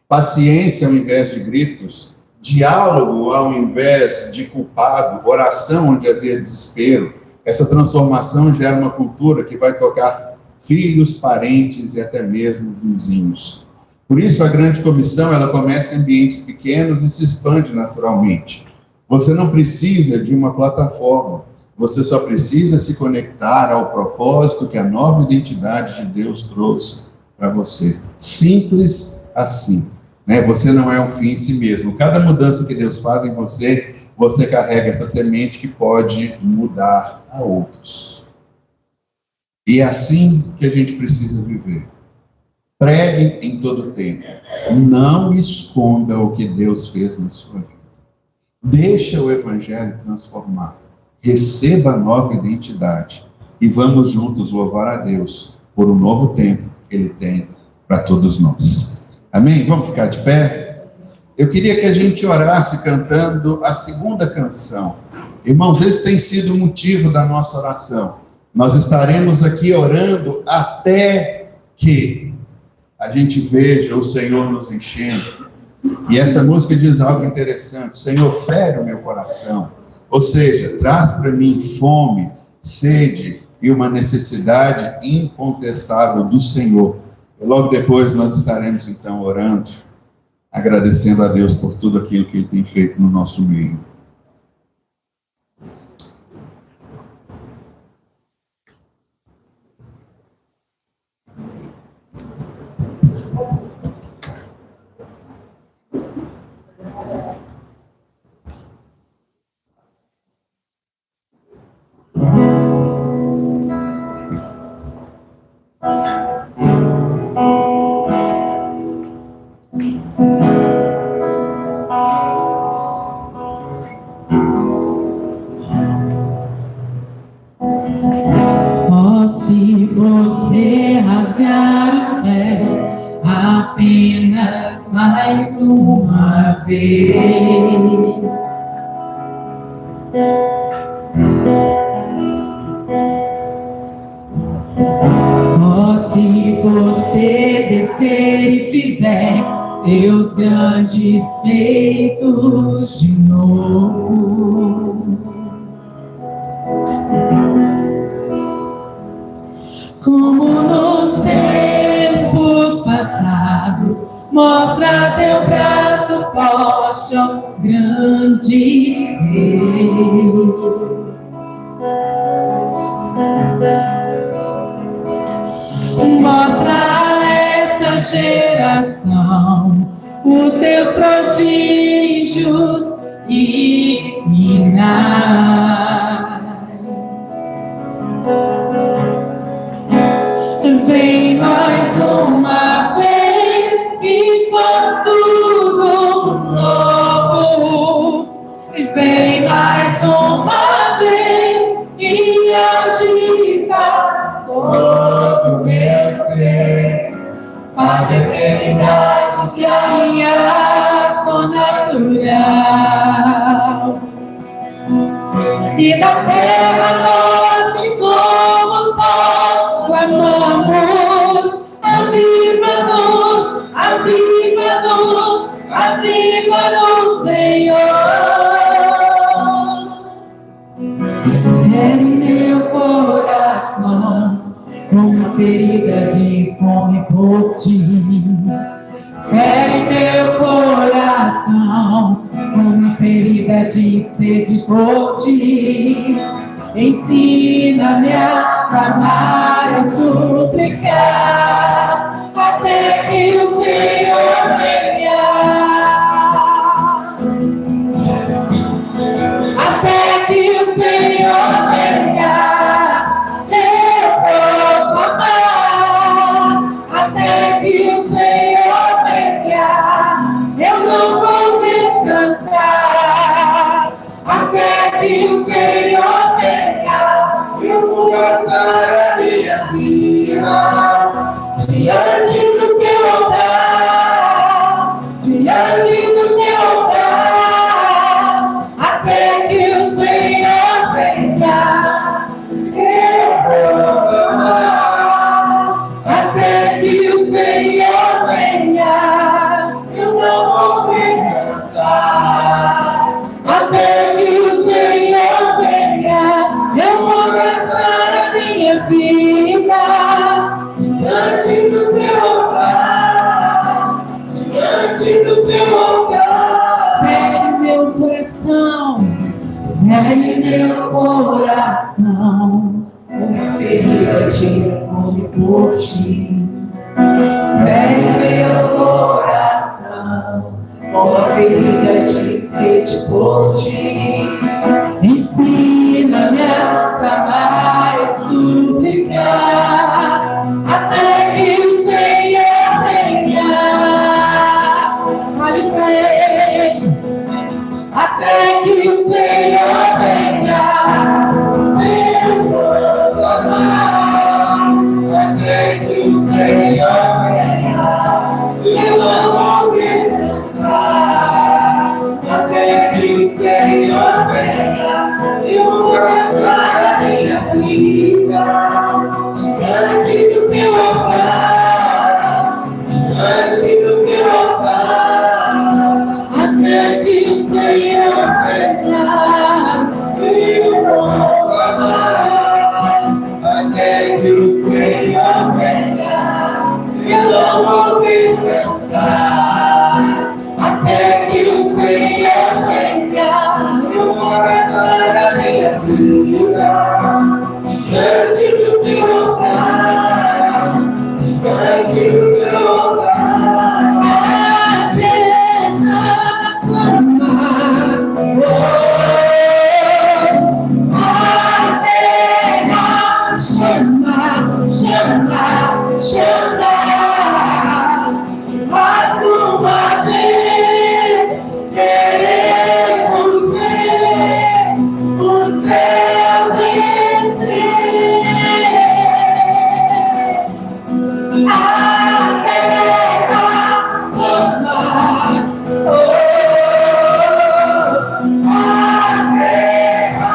Paciência ao invés de gritos, diálogo ao invés de culpado, oração onde havia desespero. Essa transformação gera uma cultura que vai tocar filhos, parentes e até mesmo vizinhos. Por isso a grande comissão, ela começa em ambientes pequenos e se expande naturalmente. Você não precisa de uma plataforma, você só precisa se conectar ao propósito que a nova identidade de Deus trouxe para você. Simples assim. Você não é um fim em si mesmo. Cada mudança que Deus faz em você, você carrega essa semente que pode mudar a outros. E é assim que a gente precisa viver. Pregue em todo tempo. Não esconda o que Deus fez na sua vida. Deixa o Evangelho transformar. Receba a nova identidade. E vamos juntos louvar a Deus por um novo tempo que Ele tem para todos nós. Amém? Vamos ficar de pé? Eu queria que a gente orasse cantando a segunda canção. Irmãos, esse tem sido o motivo da nossa oração. Nós estaremos aqui orando até que a gente veja o Senhor nos enchendo. E essa música diz algo interessante: Senhor, fere o meu coração. Ou seja, traz para mim fome, sede e uma necessidade incontestável do Senhor. E logo depois nós estaremos então orando, agradecendo a Deus por tudo aquilo que Ele tem feito no nosso meio. Se você rasgar o céu apenas mais uma vez, se você descer e fizer teus grandes feitos de novo, como nos tempos passados, mostra teu braço forte, ó grande Rei. Mostra a essa geração os teus prodígios e sinais. Vem mais uma vez e faz tudo novo. Vem mais uma vez e agita todo meu ser. Faz a eternidade se alinhar com natural. E da terra nós que somos clamamos, aviva-nos, aviva-nos, aviva-nos, Senhor. Fere meu coração com uma ferida de fome por ti. Fere meu coração com uma ferida de sede por ti. Ensina-me a clamar e suplicar até que o Senhor venha. Até que o Senhor venha, eu vou clamar. Até que o Senhor venha, eu não vou descansar. Até que o Senhor venha, eu vou passar a minha vida diante do teu altar, diante do teu altar. Até que o Senhor venha, eu vou clamar. Até que o Senhor venha, eu não vou descansar. Até que o Senhor venha, eu vou gastar a minha vida diante do teu altar, diante do teu altar. Fere meu coração, fere meu coração, uma ferida de fome por ti. Fere meu coração, uma ferida de sede por ti. Ensina-me a clamar e suplicar até que o Senhor venha. Fale pra Ele, até que o Senhor venha, eu vou clamar. Até que o Senhor venha, eu não vou descansar. Até que o Senhor venha, eu vou passar a minha vida diante do teu altar, diante do teu altar. Até que o Senhor venha, eu vou clamar. Até que o Senhor venha, eu não vou descansar. Até que o Senhor venha, eu vou gastar a minha vida diante do teu altar, diante do teu altar. Até clamar, até chamar, chamar, chamar. Mais uma vez queremos ver o céu descer, a terra clamar, a terra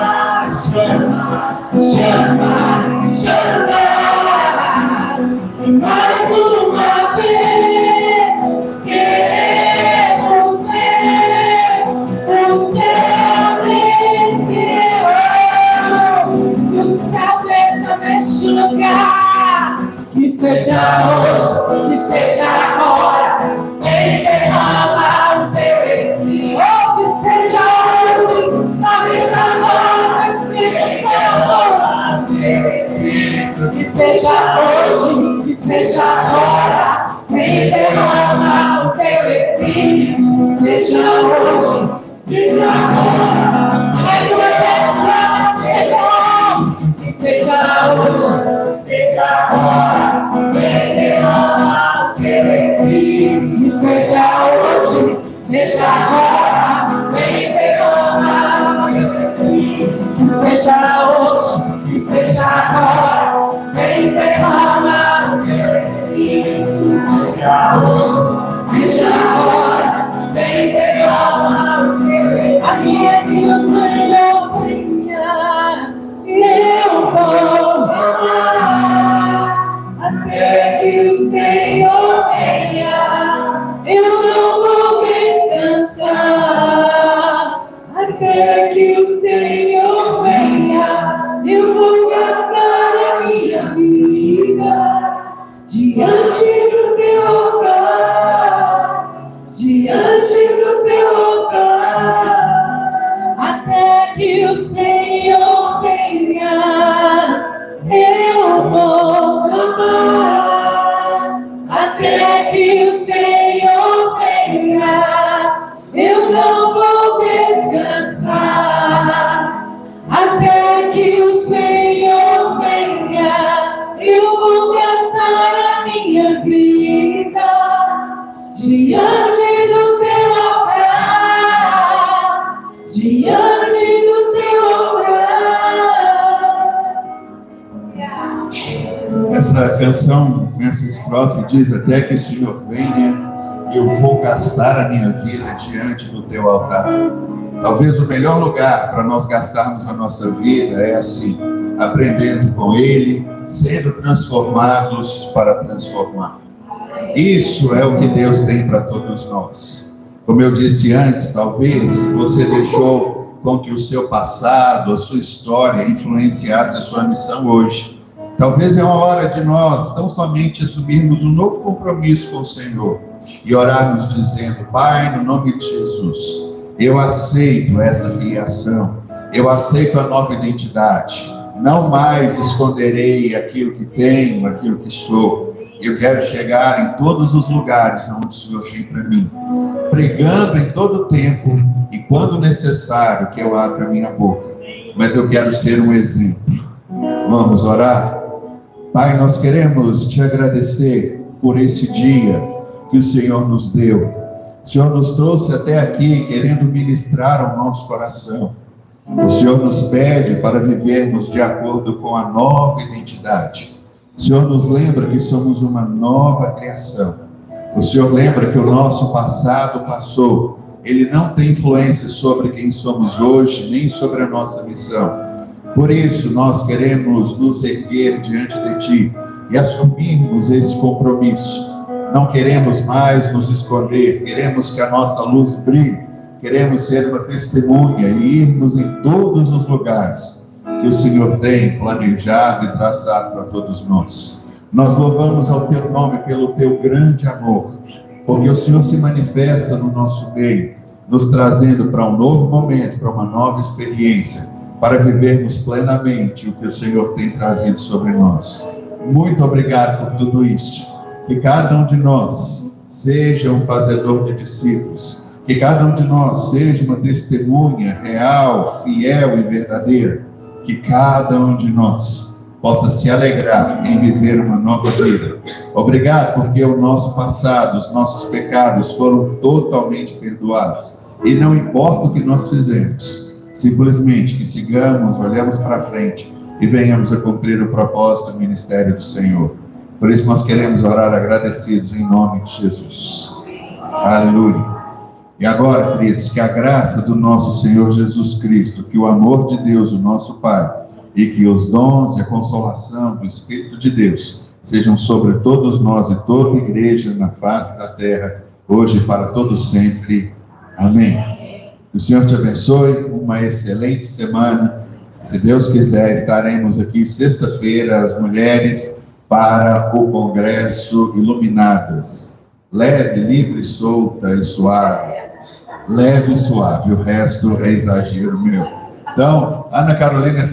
chamar, chamar, chamar. Mais uma vez queremos ver o céu descer. Que o céu desça neste lugar, que seja hoje, que seja agora. Ele derrama o teu espírito. Que seja hoje, na vida nova, que seja hoje, que seja agora. Vem derrama o teu espírito. Seja hoje, seja agora. Mas o eterno chegou. Que seja hoje, seja agora. Vem derrama o teu espírito. até que o Senhor venha, eu não vou descansar. Até que o Senhor venha, eu vou gastar a minha vida diante do teu altar, diante do teu altar. Até que o Senhor venha, eu vou amar. Até que o Senhor venha, eu não vou descansar. Até que o Senhor venha, eu vou gastar a minha vida diante do teu altar, diante do teu altar. Essa canção, nessa estrofe, diz: até que o Senhor venha, eu vou gastar a minha vida diante do teu altar. Talvez o melhor lugar para nós gastarmos a nossa vida é assim, aprendendo com Ele, sendo transformados para transformar. Isso é o que Deus tem para todos nós. Como eu disse antes, talvez você deixou com que o seu passado, a sua história influenciasse a sua missão hoje. Talvez é uma hora de nós tão somente assumirmos um novo compromisso com o Senhor e orarmos dizendo: Pai, no nome de Jesus, eu aceito essa filiação, eu aceito a nova identidade, não mais esconderei aquilo que tenho, aquilo que sou. Eu quero chegar em todos os lugares onde o Senhor tem para mim, pregando em todo o tempo e quando necessário que eu abra a minha boca, mas eu quero ser um exemplo. Vamos orar? Pai, nós queremos te agradecer por esse dia que o Senhor nos deu. O Senhor nos trouxe até aqui querendo ministrar ao nosso coração. O Senhor nos pede para vivermos de acordo com a nova identidade. O Senhor nos lembra que somos uma nova criação. O Senhor lembra que o nosso passado passou. Ele não tem influência sobre quem somos hoje, nem sobre a nossa missão. Por isso, nós queremos nos erguer diante de Ti e assumirmos esse compromisso. Não queremos mais nos esconder, queremos que a nossa luz brilhe, queremos ser uma testemunha e irmos em todos os lugares que o Senhor tem planejado e traçado para todos nós. Nós louvamos ao Teu nome pelo Teu grande amor, porque o Senhor se manifesta no nosso meio, nos trazendo para um novo momento, para uma nova experiência, para vivermos plenamente o que o Senhor tem trazido sobre nós. Muito obrigado por tudo isso. Que cada um de nós seja um fazedor de discípulos. Que cada um de nós seja uma testemunha real, fiel e verdadeira. Que cada um de nós possa se alegrar em viver uma nova vida. Obrigado porque o nosso passado, os nossos pecados foram totalmente perdoados. E não importa o que nós fizemos, simplesmente que sigamos, olhemos para frente e venhamos a cumprir o propósito do ministério do Senhor. Por isso nós queremos orar agradecidos em nome de Jesus. Aleluia. E agora, queridos, que a graça do nosso Senhor Jesus Cristo, que o amor de Deus, o nosso Pai, e que os dons e a consolação do Espírito de Deus sejam sobre todos nós e toda a igreja na face da terra, hoje e para todos sempre. Amém. Que o Senhor te abençoe, uma excelente semana. Se Deus quiser, estaremos aqui sexta-feira, as mulheres, para o Congresso Iluminadas. Leve, livre, solta e suave. Leve e suave, o resto é exagero meu. Então, Ana Carolina, essa